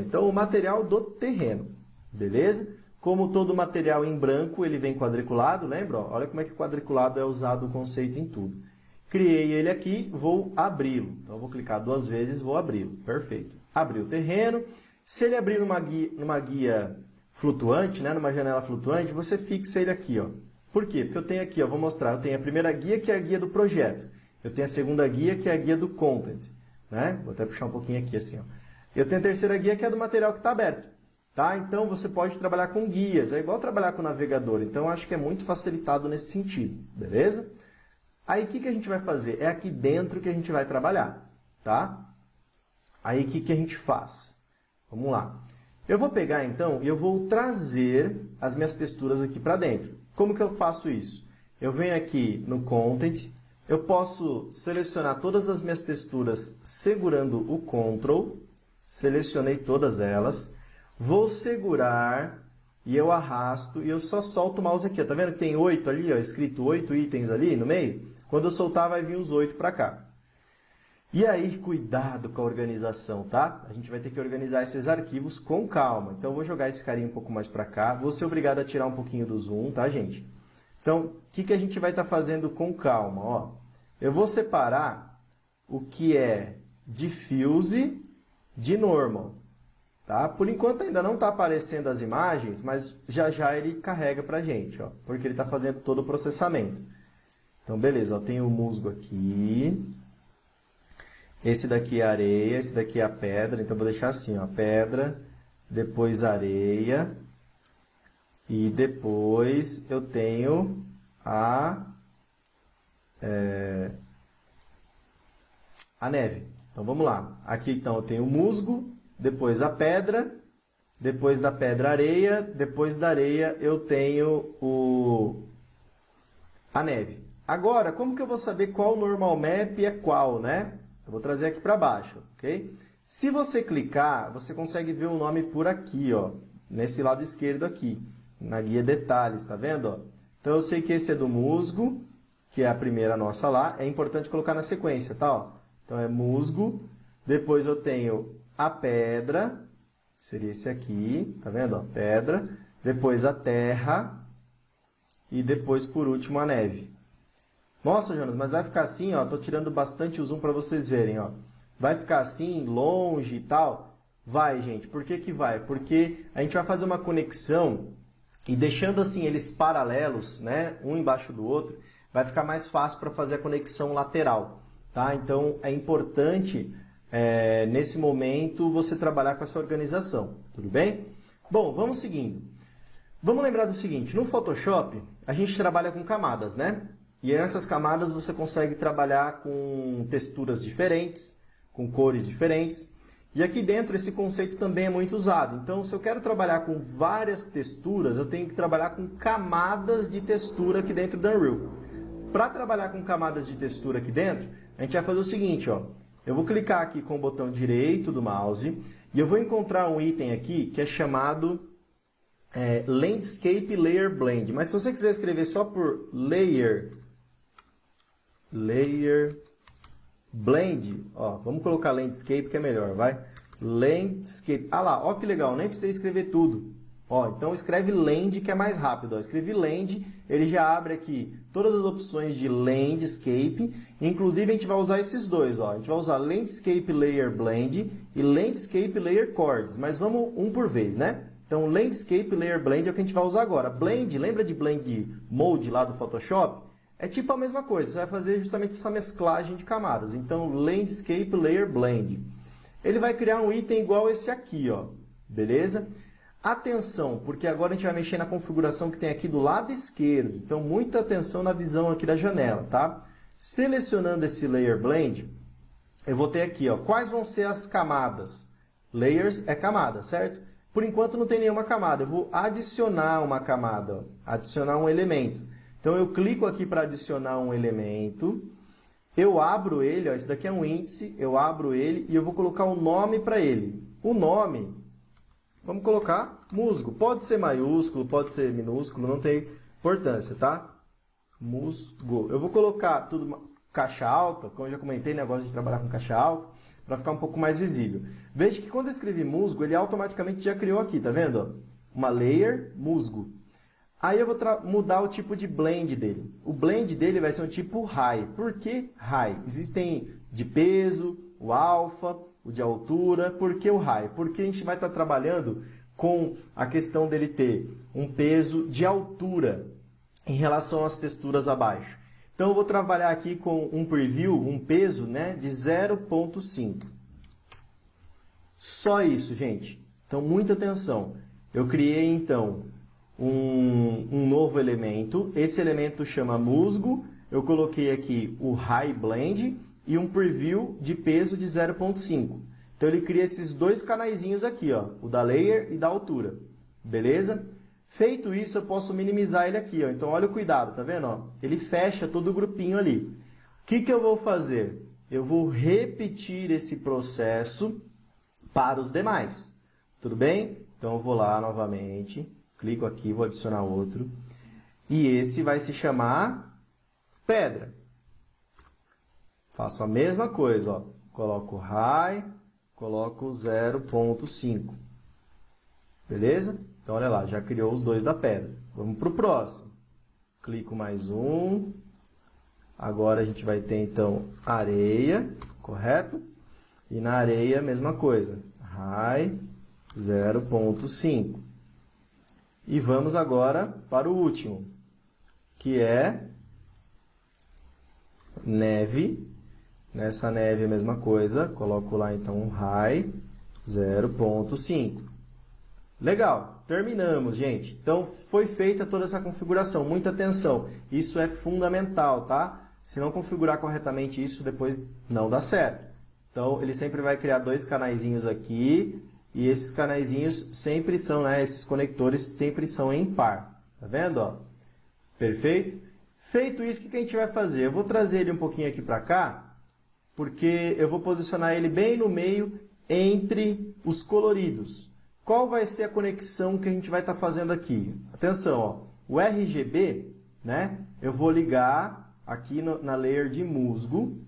A: Então, o material do terreno, beleza? Como todo material em branco, ele vem quadriculado, lembra? Olha como é que quadriculado é usado o conceito em tudo. Criei ele aqui, vou abri-lo. Então, eu vou clicar 2 vezes, vou abri-lo. Perfeito. Abri o terreno. Se ele abrir numa guia flutuante, né? Numa janela flutuante, você fixa ele aqui, ó. Por quê? Porque eu tenho aqui, ó, vou mostrar, eu tenho a primeira guia, que é a guia do projeto. Eu tenho a segunda guia, que é a guia do content. Né? Vou até puxar um pouquinho aqui, assim. Ó. Eu tenho a terceira guia, que é do material que está aberto. Tá? Então, você pode trabalhar com guias. É igual trabalhar com navegador. Então, acho que é muito facilitado nesse sentido. Beleza? Aí, o que a gente vai fazer? É aqui dentro que a gente vai trabalhar. Tá? Aí, o que a gente faz? Vamos lá. Eu vou pegar, então, e eu vou trazer as minhas texturas aqui para dentro. Como que eu faço isso? Eu venho aqui no Content, eu posso selecionar todas as minhas texturas segurando o Ctrl, selecionei todas elas, vou segurar e eu arrasto e eu só solto o mouse aqui. Tá vendo que tem 8 ali, ó, escrito 8 itens ali no meio? Quando eu soltar vai vir os 8 para cá. E aí, cuidado com a organização, tá? A gente vai ter que organizar esses arquivos com calma. Então, eu vou jogar esse carinha um pouco mais para cá. Vou ser obrigado a tirar um pouquinho do zoom, tá, gente? Então, o que a gente vai estar fazendo com calma? Ó, eu vou separar o que é diffuse de normal, tá? Por enquanto, ainda não está aparecendo as imagens, mas já já ele carrega para a gente, ó, porque ele está fazendo todo o processamento. Então, beleza, ó, tem o musgo aqui. Esse daqui é a areia, esse daqui é a pedra, então vou deixar assim, ó, pedra, depois areia, e depois eu tenho a neve. Então vamos lá, aqui então eu tenho o musgo, depois a pedra, depois da pedra areia, depois da areia eu tenho a neve. Agora, como que eu vou saber qual normal map é qual, né? Eu vou trazer aqui para baixo, ok? Se você clicar, você consegue ver o nome por aqui, ó, nesse lado esquerdo aqui, na guia detalhes, tá vendo? Ó? Então eu sei que esse é do musgo, que é a primeira nossa lá, é importante colocar na sequência, tá? Ó? Então é musgo, depois eu tenho a pedra, seria esse aqui, tá vendo? Ó, pedra, depois a terra e depois, por último, a neve. Nossa, Jonas, mas vai ficar assim, ó, tô tirando bastante o zoom para vocês verem, ó. Vai ficar assim, longe e tal? Vai, gente. Por que que vai? Porque a gente vai fazer uma conexão e deixando assim eles paralelos, né, um embaixo do outro, vai ficar mais fácil para fazer a conexão lateral, tá? Então, é importante, nesse momento, você trabalhar com essa organização, tudo bem? Bom, vamos seguindo. Vamos lembrar do seguinte, no Photoshop, a gente trabalha com camadas, né? E nessas camadas você consegue trabalhar com texturas diferentes, com cores diferentes. E aqui dentro esse conceito também é muito usado. Então, se eu quero trabalhar com várias texturas, eu tenho que trabalhar com camadas de textura aqui dentro do Unreal. Para trabalhar com camadas de textura aqui dentro, a gente vai fazer o seguinte, ó. Eu vou clicar aqui com o botão direito do mouse e eu vou encontrar um item aqui que é chamado Landscape Layer Blend. Mas se você quiser escrever só por Layer Blend, ó, vamos colocar Landscape que é melhor, vai. Landscape, ah lá, ó que legal, nem precisa escrever tudo. Ó, então escreve Land que é mais rápido, ó. Escrevi Land, ele já abre aqui todas as opções de Landscape, inclusive a gente vai usar esses dois, ó. A gente vai usar Landscape Layer Blend e Landscape Layer Chords, mas vamos um por vez, né? Então Landscape Layer Blend é o que a gente vai usar agora. Blend, lembra de Blend Mode lá do Photoshop? É tipo a mesma coisa, você vai fazer justamente essa mesclagem de camadas. Então, Landscape Layer Blend. Ele vai criar um item igual esse aqui, ó. Beleza? Atenção, porque agora a gente vai mexer na configuração que tem aqui do lado esquerdo. Então, muita atenção na visão aqui da janela, tá? Selecionando esse Layer Blend, eu vou ter aqui, ó, quais vão ser as camadas. Layers é camada, certo? Por enquanto não tem nenhuma camada. Eu vou adicionar uma camada, ó, adicionar um elemento. Então, eu clico aqui para adicionar um elemento, eu abro ele, ó, esse daqui é um índice, eu abro ele e eu vou colocar um nome para ele. O nome, vamos colocar musgo. Pode ser maiúsculo, pode ser minúsculo, não tem importância, tá? Musgo. Eu vou colocar tudo caixa alta, como eu já comentei, negócio de trabalhar com caixa alta, para ficar um pouco mais visível. Veja que quando eu escrevi musgo, ele automaticamente já criou aqui, tá vendo? Ó? Uma layer musgo. Aí eu vou mudar o tipo de blend dele. O blend dele vai ser um tipo high. Por que high? Existem de peso, o alpha, o de altura. Por que o high? Porque a gente vai estar trabalhando com a questão dele ter um peso de altura em relação às texturas abaixo. Então eu vou trabalhar aqui com um preview, um peso, né, de 0.5. Só isso, gente. Então muita atenção. Eu criei então um novo elemento, esse elemento chama musgo, eu coloquei aqui o High Blend e um preview de peso de 0.5. Então ele cria esses dois canaizinhos aqui, ó, o da layer e da altura, beleza? Feito isso, eu posso minimizar ele aqui, ó. Então olha o cuidado, tá vendo? Ó? Ele fecha todo o grupinho ali. O que eu vou fazer? Eu vou repetir esse processo para os demais, tudo bem? Então eu vou lá novamente, clico aqui, vou adicionar outro. E esse vai se chamar pedra. Faço a mesma coisa, ó. Coloco high, coloco 0.5. Beleza? Então, olha lá, já criou os dois da pedra. Vamos para o próximo. Clico mais um. Agora a gente vai ter, então, areia, correto? E na areia, a mesma coisa. High, 0.5. E vamos agora para o último, que é neve. Nessa neve a mesma coisa, coloco lá então um high 0.5. Legal, terminamos, gente. Então foi feita toda essa configuração, muita atenção. Isso é fundamental, tá? Se não configurar corretamente isso, depois não dá certo. Então ele sempre vai criar dois canaizinhos aqui. E esses canaizinhos sempre são, né, esses conectores sempre são em par. Tá vendo? Ó? Perfeito? Feito isso, o que a gente vai fazer? Eu vou trazer ele um pouquinho aqui para cá, porque eu vou posicionar ele bem no meio entre os coloridos. Qual vai ser a conexão que a gente vai estar fazendo aqui? Atenção, ó, o RGB, né, eu vou ligar aqui na layer de musgo.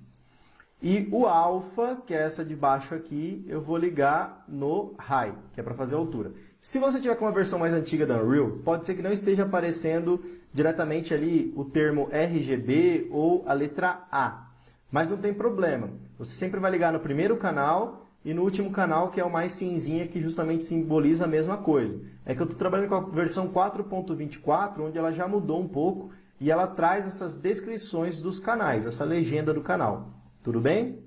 A: E o alfa, que é essa de baixo aqui, eu vou ligar no high, que é para fazer a altura. Se você tiver com uma versão mais antiga da Unreal, pode ser que não esteja aparecendo diretamente ali o termo RGB ou a letra A. Mas não tem problema. Você sempre vai ligar no primeiro canal e no último canal, que é o mais cinzinha, que justamente simboliza a mesma coisa. É que eu estou trabalhando com a versão 4.24, onde ela já mudou um pouco e ela traz essas descrições dos canais, essa legenda do canal. Tudo bem?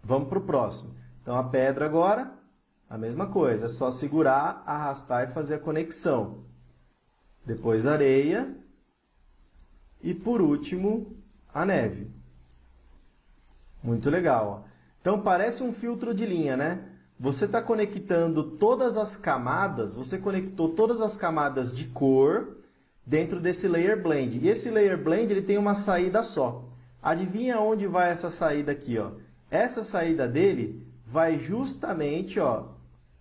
A: Vamos para o próximo. Então a pedra agora, a mesma coisa, é só segurar, arrastar e fazer a conexão. Depois a areia e por último a neve. Muito legal. Ó. Então parece um filtro de linha, né? Você está conectando todas as camadas, você conectou todas as camadas de cor dentro desse Layer Blend. E esse Layer Blend ele tem uma saída só. Adivinha onde vai essa saída aqui? Ó? Essa saída dele vai justamente ó,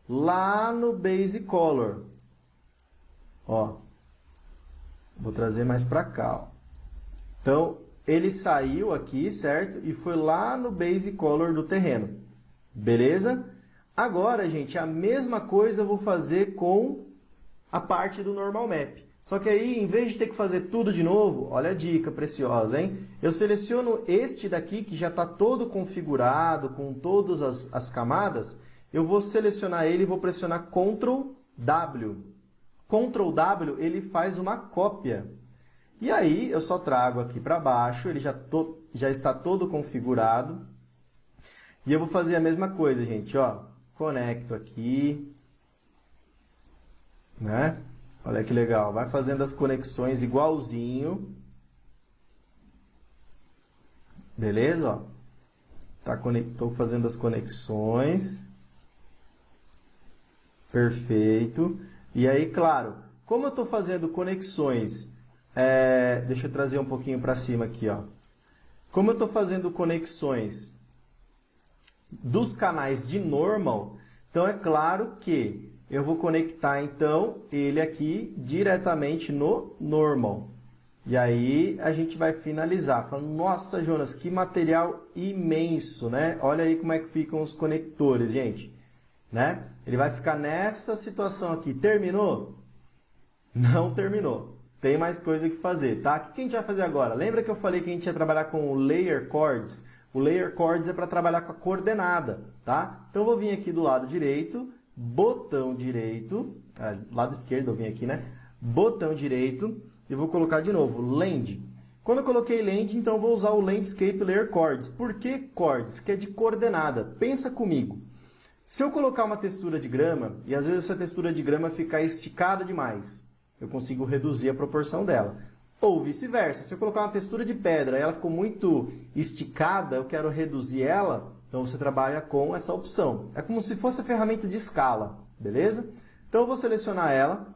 A: lá no Base Color. Ó, vou trazer mais para cá. Ó. Então, ele saiu aqui, certo? E foi lá no Base Color do terreno. Beleza? Agora, gente, a mesma coisa eu vou fazer com a parte do Normal Map. Só que aí, em vez de ter que fazer tudo de novo, olha a dica preciosa, hein? Eu seleciono este daqui, que já está todo configurado, com todas as camadas. Eu vou selecionar ele e vou pressionar Ctrl W. Ctrl W, ele faz uma cópia. E aí, eu só trago aqui para baixo, ele já está todo configurado. E eu vou fazer a mesma coisa, gente, ó. Conecto aqui, né? Olha que legal, vai fazendo as conexões igualzinho. Beleza? Estou fazendo as conexões. Perfeito. E aí, claro, como eu estou fazendo conexões... deixa eu trazer um pouquinho para cima aqui, ó. Como eu estou fazendo conexões dos canais de normal, então é claro que eu vou conectar, então, ele aqui diretamente no normal. E aí a gente vai finalizar. Falando, nossa, Jonas, que material imenso, né? Olha aí como é que ficam os conectores, gente. Né? Ele vai ficar nessa situação aqui. Terminou? Não terminou. Tem mais coisa que fazer, tá? O que a gente vai fazer agora? Lembra que eu falei que a gente ia trabalhar com o Layer Chords? O Layer Chords é para trabalhar com a coordenada, tá? Então eu vou vir aqui do lado direito, botão direito, lado esquerdo eu vim aqui, né? Botão direito e vou colocar de novo, Land. Quando eu coloquei Land, então eu vou usar o Landscape Layer Chords. Por que Chords? Que é de coordenada. Pensa comigo. Se eu colocar uma textura de grama, e às vezes essa textura de grama ficar esticada demais, eu consigo reduzir a proporção dela. Ou vice-versa, se eu colocar uma textura de pedra e ela ficou muito esticada, eu quero reduzir ela, então você trabalha com essa opção. É como se fosse a ferramenta de escala, beleza? Então eu vou selecionar ela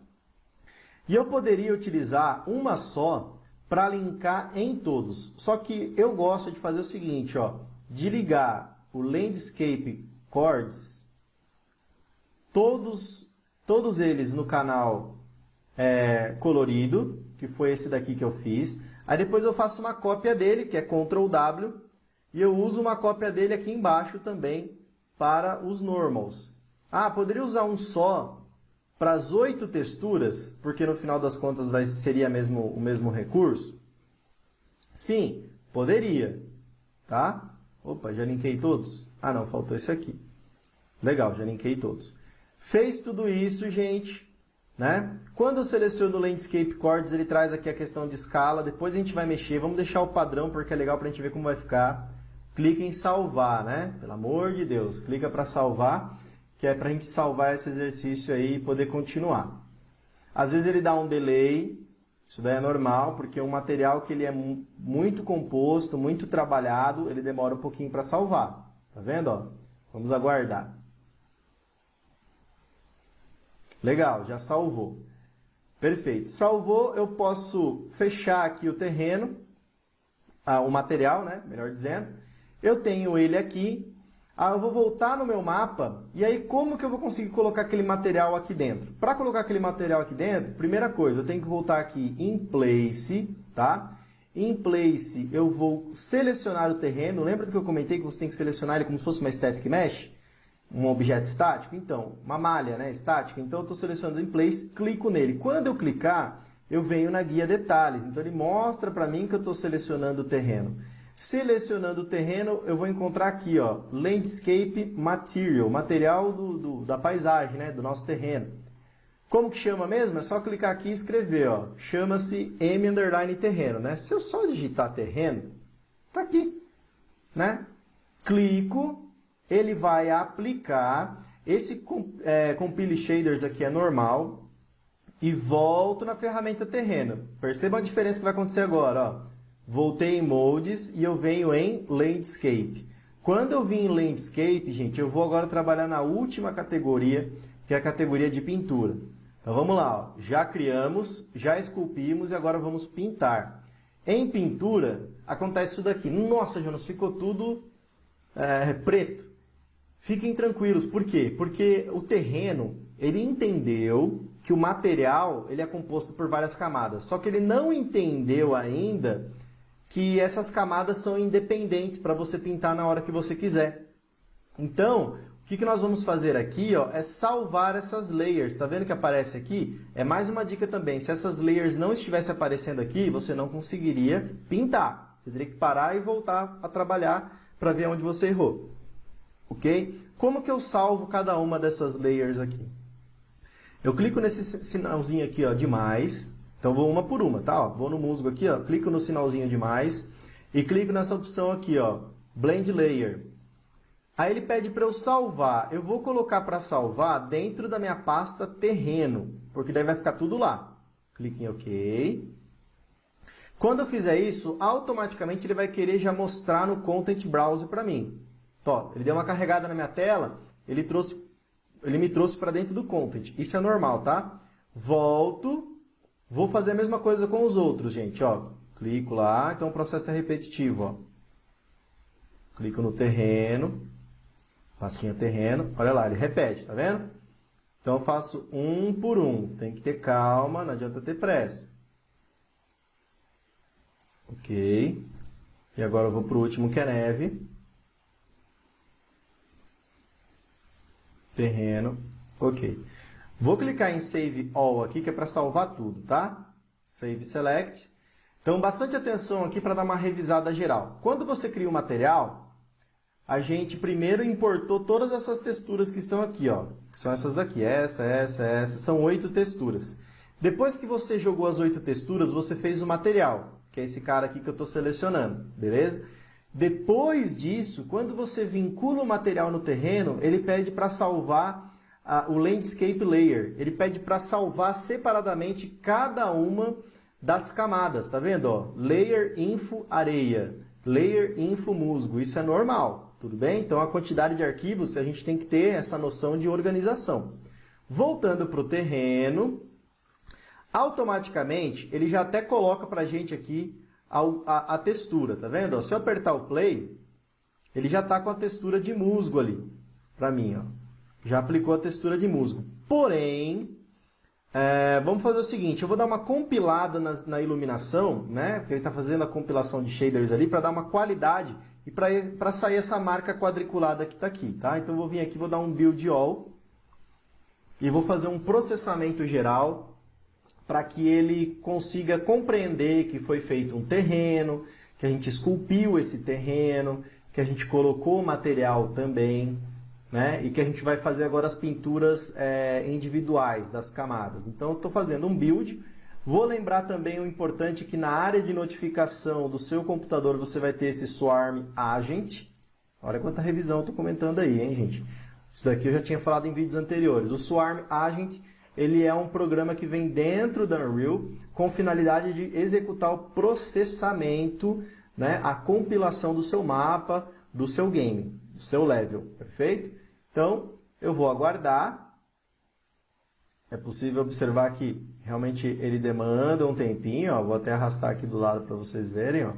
A: e eu poderia utilizar uma só para linkar em todos. Só que eu gosto de fazer o seguinte, ó, de ligar o Landscape Chords, todos eles no canal colorido, que foi esse daqui que eu fiz. Aí depois eu faço uma cópia dele, que é Ctrl W, e eu uso uma cópia dele aqui embaixo também para os normals. Ah, poderia usar um só para as 8 texturas, porque no final das contas seria o mesmo recurso? Sim, poderia, tá? Opa, já linkei todos? Ah não, faltou esse aqui. Legal, já linkei todos. Fez tudo isso, gente, né? Quando eu seleciono o Landscape Chords, ele traz aqui a questão de escala. Depois a gente vai mexer. Vamos deixar o padrão porque é legal para a gente ver como vai ficar. Clica em salvar, né? Pelo amor de Deus, clica para salvar, que é para a gente salvar esse exercício aí e poder continuar. Às vezes ele dá um delay, isso daí é normal, porque um material que ele é muito composto, muito trabalhado, ele demora um pouquinho para salvar. Tá vendo? Ó? Vamos aguardar. Legal, já salvou. Perfeito. Salvou, eu posso fechar aqui o terreno, o material, né? Melhor dizendo. Eu tenho ele aqui. Eu vou voltar no meu mapa. E aí, como que eu vou conseguir colocar aquele material aqui dentro? Para colocar aquele material aqui dentro, primeira coisa, eu tenho que voltar aqui em Place, tá? Em Place, eu vou selecionar o terreno. Lembra do que eu comentei que você tem que selecionar ele como se fosse uma Static Mesh? Um objeto estático? Então, uma malha, né, estática. Então, eu estou selecionando em Place, clico nele. Quando eu clicar, eu venho na guia Detalhes. Então, ele mostra para mim que eu estou selecionando o terreno. Selecionando o terreno, eu vou encontrar aqui, ó, Landscape Material, material da paisagem, né, do nosso terreno. Como que chama mesmo? É só clicar aqui e escrever, ó. Chama-se M_terreno, né? Se eu só digitar terreno, tá aqui, né? Clico, ele vai aplicar. Esse Compile Shaders aqui é normal. E volto na ferramenta terreno. Perceba a diferença que vai acontecer agora, ó. Voltei em Modes e eu venho em Landscape. Quando eu vim em Landscape, gente, eu vou agora trabalhar na última categoria, que é a categoria de pintura. Então vamos lá, ó. Já criamos, já esculpimos e agora vamos pintar. Em pintura, acontece isso daqui. Nossa, Jonas, ficou tudo preto. Fiquem tranquilos, por quê? Porque o terreno, ele entendeu que o material ele é composto por várias camadas. Só que ele não entendeu ainda que essas camadas são independentes para você pintar na hora que você quiser. Então, o que nós vamos fazer aqui, ó, é salvar essas layers. Está vendo que aparece aqui? É mais uma dica também. Se essas layers não estivessem aparecendo aqui, você não conseguiria pintar. Você teria que parar e voltar a trabalhar para ver onde você errou. Ok? Como que eu salvo cada uma dessas layers aqui? Eu clico nesse sinalzinho aqui, ó, de mais. Então, vou uma por uma, tá? Ó, vou no musgo aqui, ó, clico no sinalzinho de mais e clico nessa opção aqui, ó, Blend Layer. Aí ele pede para eu salvar. Eu vou colocar para salvar dentro da minha pasta terreno, porque daí vai ficar tudo lá. Clique em OK. Quando eu fizer isso, automaticamente ele vai querer já mostrar no Content Browser para mim. Então, ele deu uma carregada na minha tela, ele me trouxe para dentro do Content. Isso é normal, tá? Volto. Vou fazer a mesma coisa com os outros, gente, ó. Clico lá, então o processo é repetitivo, ó. Clico no terreno, pastinha terreno, olha lá, ele repete, tá vendo? Então eu faço um por um, tem que ter calma, não adianta ter pressa. Ok. E agora eu vou pro último, que é neve. Terreno, ok. Vou clicar em Save All aqui, que é para salvar tudo, tá? Save Select. Então, bastante atenção aqui para dar uma revisada geral. Quando você cria o material, a gente primeiro importou todas essas texturas que estão aqui, ó. Que são essas daqui, essa. São 8 texturas. Depois que você jogou as 8 texturas, você fez o material, que é esse cara aqui que eu estou selecionando, beleza? Depois disso, quando você vincula o material no terreno, ele pede para salvar o Landscape Layer. Ele pede para salvar separadamente cada uma das camadas, tá vendo? Ó? Layer Info Areia, Layer Info Musgo, isso é normal, tudo bem? Então a quantidade de arquivos, a gente tem que ter essa noção de organização. Voltando para o terreno, automaticamente ele já até coloca para a gente aqui a textura, tá vendo? Ó, se eu apertar o play, ele já está com a textura de musgo ali, para mim, ó. Já aplicou a textura de musgo. Porém, vamos fazer o seguinte, eu vou dar uma compilada na iluminação, né? Porque ele está fazendo a compilação de shaders ali para dar uma qualidade e para sair essa marca quadriculada que está aqui, tá? Então eu vou vir aqui, vou dar um Build All e vou fazer um processamento geral para que ele consiga compreender que foi feito um terreno, que a gente esculpiu esse terreno, que a gente colocou o material também, né? E que a gente vai fazer agora as pinturas individuais das camadas. Então, eu estou fazendo um build. Vou lembrar também o importante que na área de notificação do seu computador você vai ter esse Swarm Agent. Olha quanta revisão eu estou comentando aí, hein, gente? Isso daqui eu já tinha falado em vídeos anteriores. O Swarm Agent, ele é um programa que vem dentro da Unreal com finalidade de executar o processamento, né? A compilação do seu mapa, do seu game, do seu level, perfeito? Então, eu vou aguardar. É possível observar que realmente ele demanda um tempinho, ó. Vou até arrastar aqui do lado para vocês verem, ó.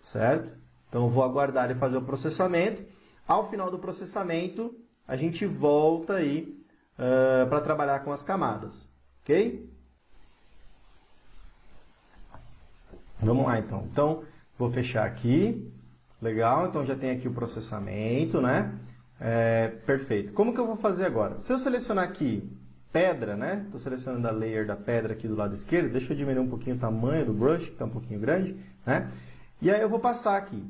A: Certo? Então, eu vou aguardar ele fazer o processamento. Ao final do processamento, a gente volta aí para trabalhar com as camadas, ok? Vamos lá, então. Então, vou fechar aqui. Legal, então já tem aqui o processamento, né? Perfeito. Como que eu vou fazer agora? Se eu selecionar aqui pedra, né? Estou selecionando a layer da pedra aqui do lado esquerdo. Deixa eu diminuir um pouquinho o tamanho do brush, que está um pouquinho grande, né? E aí eu vou passar aqui.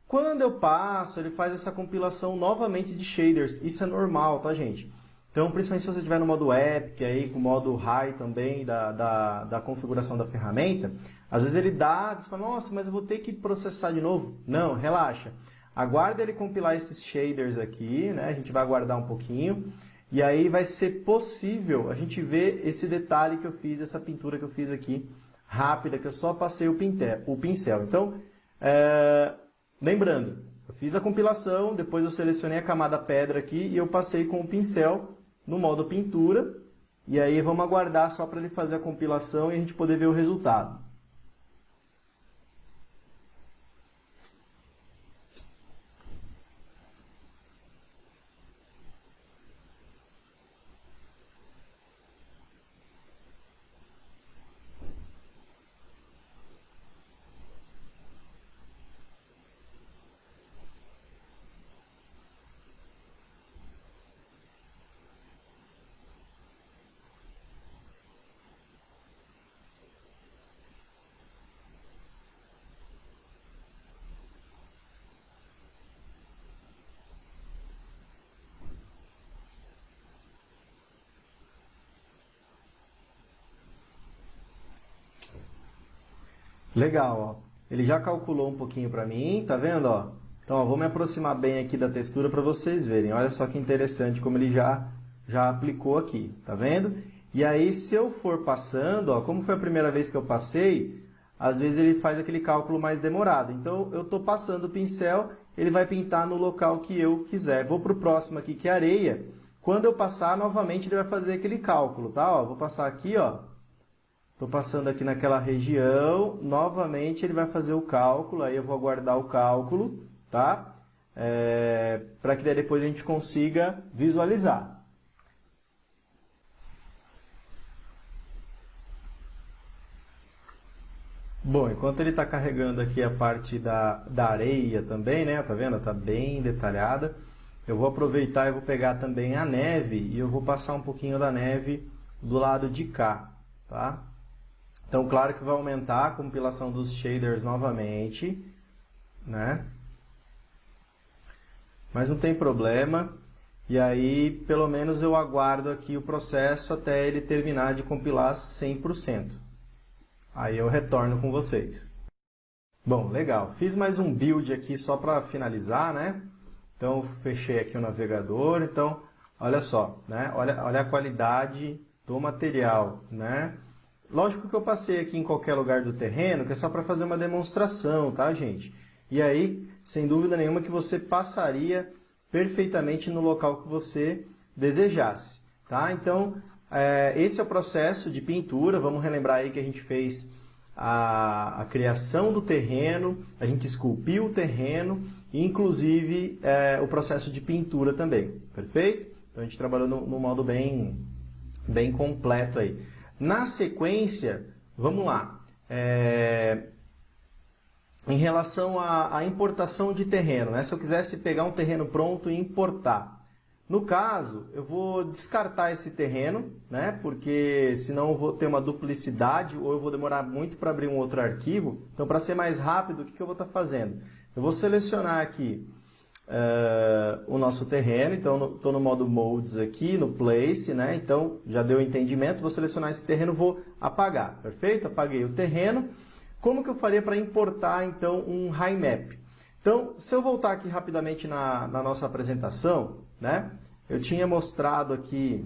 A: Quando eu passo, ele faz essa compilação novamente de shaders. Isso é normal, tá, gente? Então, principalmente se você estiver no modo Epic, aí, com o modo High também da configuração da ferramenta, às vezes ele dá, você fala, nossa, mas eu vou ter que processar de novo. Não, relaxa. Aguarda ele compilar esses shaders aqui, né? A gente vai aguardar um pouquinho. E aí vai ser possível a gente ver esse detalhe que eu fiz, essa pintura que eu fiz aqui, rápida, que eu só passei o pincel. Então, lembrando, eu fiz a compilação, depois eu selecionei a camada pedra aqui e eu passei com o pincel no modo pintura. E aí vamos aguardar só para ele fazer a compilação e a gente poder ver o resultado. Legal, ó. Ele já calculou um pouquinho para mim, tá vendo, ó? Então, ó, vou me aproximar bem aqui da textura para vocês verem. Olha só que interessante como ele já aplicou aqui, tá vendo? E aí, se eu for passando, ó, como foi a primeira vez que eu passei, às vezes ele faz aquele cálculo mais demorado. Então, eu estou passando o pincel, ele vai pintar no local que eu quiser. Vou para o próximo aqui, que é areia. Quando eu passar, novamente ele vai fazer aquele cálculo, tá? Ó, vou passar aqui, ó. Estou passando aqui naquela região, novamente ele vai fazer o cálculo, aí eu vou aguardar o cálculo, tá? Para que daí depois a gente consiga visualizar. Bom, enquanto ele está carregando aqui a parte da areia também, né? Tá vendo? Está bem detalhada. Eu vou aproveitar e vou pegar também a neve e eu vou passar um pouquinho da neve do lado de cá, tá? Então, claro que vai aumentar a compilação dos shaders novamente, né? Mas não tem problema. E aí, pelo menos eu aguardo aqui o processo até ele terminar de compilar 100%. Aí eu retorno com vocês. Bom, legal. Fiz mais um build aqui só para finalizar, né? Então, fechei aqui o navegador. Então, olha só, né? Olha a qualidade do material, né? Lógico que eu passei aqui em qualquer lugar do terreno, que é só para fazer uma demonstração, tá, gente? E aí, sem dúvida nenhuma, que você passaria perfeitamente no local que você desejasse, tá? Então, esse é o processo de pintura. Vamos relembrar aí que a gente fez a criação do terreno, a gente esculpiu o terreno e, inclusive, o processo de pintura também, perfeito? Então, a gente trabalhou no modo bem completo aí. Na sequência, vamos lá, em relação à importação de terreno, né? Se eu quisesse pegar um terreno pronto e importar, no caso, eu vou descartar esse terreno, né? Porque senão eu vou ter uma duplicidade ou eu vou demorar muito para abrir um outro arquivo. Então, para ser mais rápido, o que eu vou estar fazendo? Eu vou selecionar aqui o nosso terreno, então estou no modo Modes aqui, no Place, né? Então já deu o entendimento, vou selecionar esse terreno, vou apagar, perfeito? Apaguei o terreno. Como que eu faria para importar então um HiMap? Então, se eu voltar aqui rapidamente na nossa apresentação, né? Eu tinha mostrado aqui,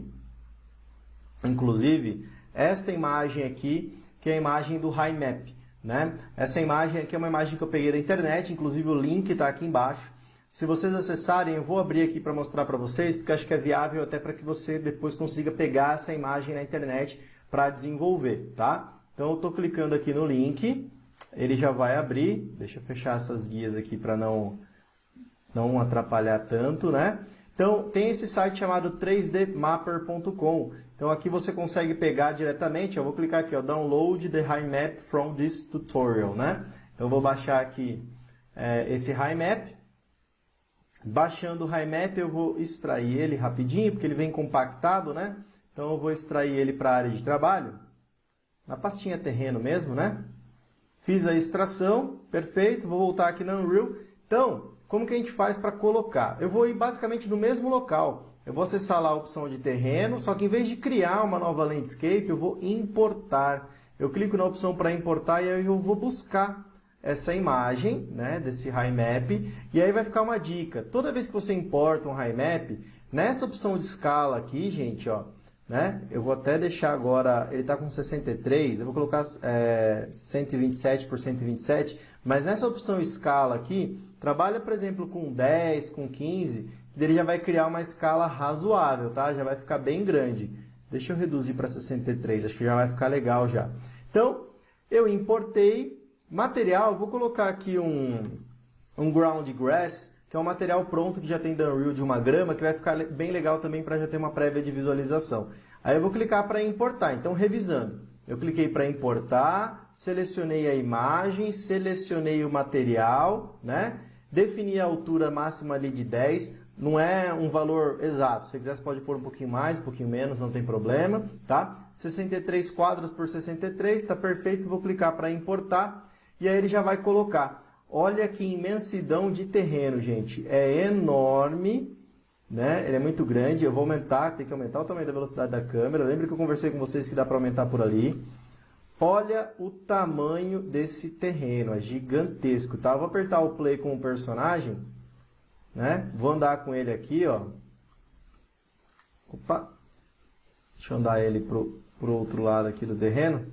A: inclusive, esta imagem aqui, que é a imagem do HiMap, né? Essa imagem aqui é uma imagem que eu peguei da internet, inclusive o link está aqui embaixo. Se vocês acessarem, eu vou abrir aqui para mostrar para vocês, porque acho que é viável até para que você depois consiga pegar essa imagem na internet para desenvolver, tá? Então, eu estou clicando aqui no link, ele já vai abrir. Deixa eu fechar essas guias aqui para não atrapalhar tanto, né? Então, tem esse site chamado 3dmapper.com. Então, Então aqui você consegue pegar diretamente, eu vou clicar aqui, ó, download the HiMap from this tutorial, né? Então eu vou baixar aqui esse HiMap. Baixando o HiMap eu vou extrair ele rapidinho, porque ele vem compactado, né? Então eu vou extrair ele para a área de trabalho, na pastinha terreno mesmo, né? Fiz a extração, perfeito, vou voltar aqui na Unreal. Então, como que a gente faz para colocar? Eu vou ir basicamente no mesmo local. Eu vou acessar lá a opção de terreno, só que em vez de criar uma nova landscape, eu vou importar. Eu clico na opção para importar e aí eu vou buscar essa imagem, né, desse HiMap, e aí vai ficar uma dica. Toda vez que você importa um HiMap, nessa opção de escala aqui, gente, ó, né, eu vou até deixar agora, ele está com 63, eu vou colocar 127 por 127, mas nessa opção escala aqui, trabalha, por exemplo, com 10, com 15, ele já vai criar uma escala razoável, tá? Já vai ficar bem grande. Deixa eu reduzir para 63, acho que já vai ficar legal já. Então, eu importei material, vou colocar aqui um ground grass, que é um material pronto que já tem da Unreal de uma grama, que vai ficar bem legal também para já ter uma prévia de visualização. Aí eu vou clicar para importar, então revisando. Eu cliquei para importar, selecionei a imagem, selecionei o material, né? Defini a altura máxima ali de 10, não é um valor exato, se você quiser você pode pôr um pouquinho mais, um pouquinho menos, não tem problema, tá? 63 quadros por 63, está perfeito, vou clicar para importar e aí ele já vai colocar. Olha que imensidão de terreno, gente, é enorme, né? Ele é muito grande, eu vou aumentar, tem que aumentar o tamanho da velocidade da câmera, lembra que eu conversei com vocês que dá para aumentar por ali. Olha o tamanho desse terreno, é gigantesco, tá? Eu vou apertar o play com o personagem, né? Vou andar com ele aqui, ó. Opa! Deixa eu andar ele pro outro lado aqui do terreno.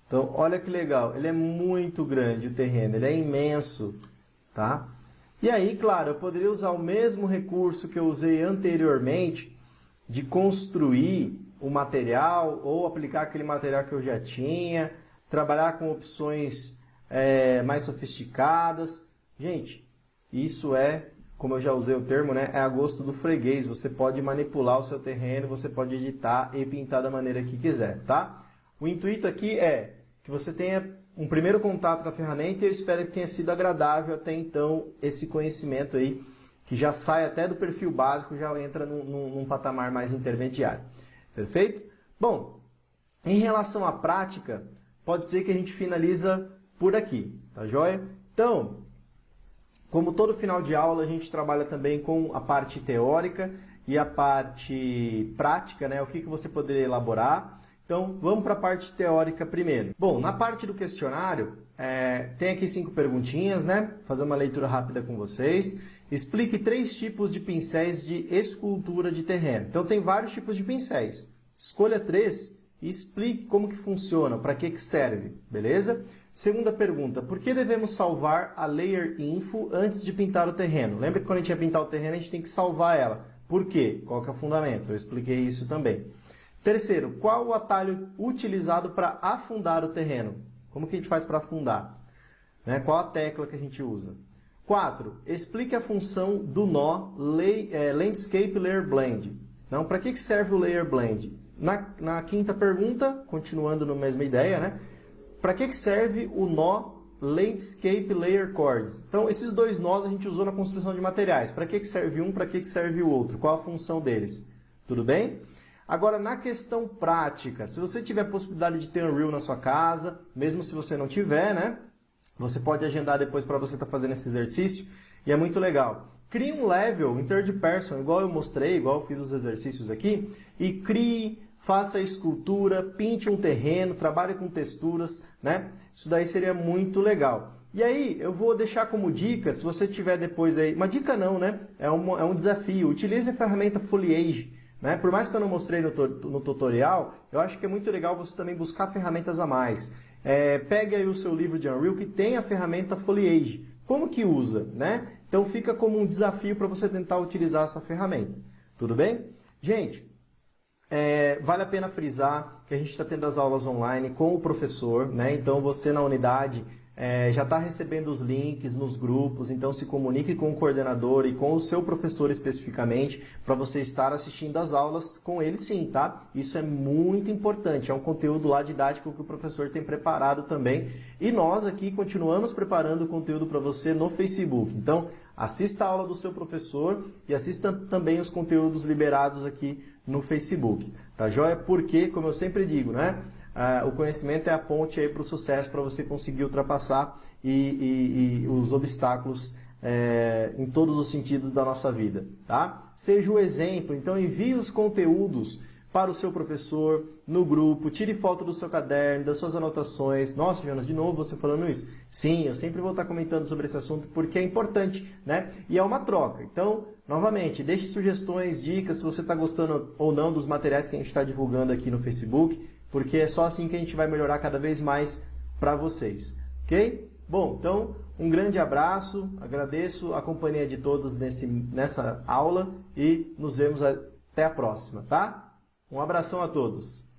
A: Então, olha que legal, ele é muito grande o terreno, ele é imenso, tá? E aí, claro, eu poderia usar o mesmo recurso que eu usei anteriormente de construir o material ou aplicar aquele material que eu já tinha, trabalhar com opções mais sofisticadas. Gente, isso é, como eu já usei o termo, né, é a gosto do freguês. Você pode manipular o seu terreno, você pode editar e pintar da maneira que quiser, tá? O intuito aqui é que você tenha um primeiro contato com a ferramenta e eu espero que tenha sido agradável até então esse conhecimento aí, que já sai até do perfil básico, já entra num patamar mais intermediário. Perfeito? Bom, em relação à prática, pode ser que a gente finaliza por aqui, tá joia? Então, como todo final de aula, a gente trabalha também com a parte teórica e a parte prática, né? O que você poderia elaborar. Então, vamos para a parte teórica primeiro. Bom, na parte do questionário, tem aqui 5 perguntinhas, né? Vou fazer uma leitura rápida com vocês. Explique 3 tipos de pincéis de escultura de terreno. Então, tem vários tipos de pincéis. Escolha 3 e explique como que funciona, para que serve, beleza? Segunda pergunta, por que devemos salvar a Layer Info antes de pintar o terreno? Lembra que quando a gente vai pintar o terreno, a gente tem que salvar ela. Por quê? Qual que é o fundamento? Eu expliquei isso também. Terceiro, qual o atalho utilizado para afundar o terreno? Como que a gente faz para afundar? Né? Qual a tecla que a gente usa? 4. Explique a função do nó Landscape Layer Blend. Então, para que serve o Layer Blend? Na quinta pergunta, continuando na mesma ideia, né? Para que serve o nó Landscape Layer Chords? Então, esses 2 nós a gente usou na construção de materiais. Para que serve um, para que serve o outro? Qual a função deles? Tudo bem? Agora, na questão prática, se você tiver a possibilidade de ter Unreal na sua casa, mesmo se você não tiver, né? Você pode agendar depois para você estar fazendo esse exercício e é muito legal. Crie um level em third person, igual eu mostrei, igual eu fiz os exercícios aqui, e crie, faça a escultura, pinte um terreno, trabalhe com texturas, né? Isso daí seria muito legal. E aí, eu vou deixar como dica, se você tiver depois aí, uma dica não, né? É um desafio, utilize a ferramenta Foliage. Né? Por mais que eu não mostrei no tutorial, eu acho que é muito legal você também buscar ferramentas a mais. Pegue aí o seu livro de Unreal que tem a ferramenta Foliage. Como que usa? Né? Então fica como um desafio para você tentar utilizar essa ferramenta. Tudo bem? Gente, vale a pena frisar que a gente está tendo as aulas online com o professor. Né? Então você na unidade já está recebendo os links nos grupos, então se comunique com o coordenador e com o seu professor especificamente para você estar assistindo as aulas com ele sim, tá? Isso é muito importante, é um conteúdo lá didático que o professor tem preparado também e nós aqui continuamos preparando o conteúdo para você no Facebook. Então, assista a aula do seu professor e assista também os conteúdos liberados aqui no Facebook, tá joia? Porque, como eu sempre digo, né? O conhecimento é a ponte aí para o sucesso, para você conseguir ultrapassar e os obstáculos em todos os sentidos da nossa vida, tá? Seja o exemplo, então envie os conteúdos para o seu professor no grupo, tire foto do seu caderno, das suas anotações. Nossa, Jonas, de novo você falando isso? Sim, eu sempre vou estar comentando sobre esse assunto porque é importante, né? E é uma troca. Então, novamente, deixe sugestões, dicas, se você está gostando ou não dos materiais que a gente está divulgando aqui no Facebook, porque é só assim que a gente vai melhorar cada vez mais para vocês, ok? Bom, então, um grande abraço, agradeço a companhia de todos nessa aula e nos vemos até a próxima, tá? Um abração a todos!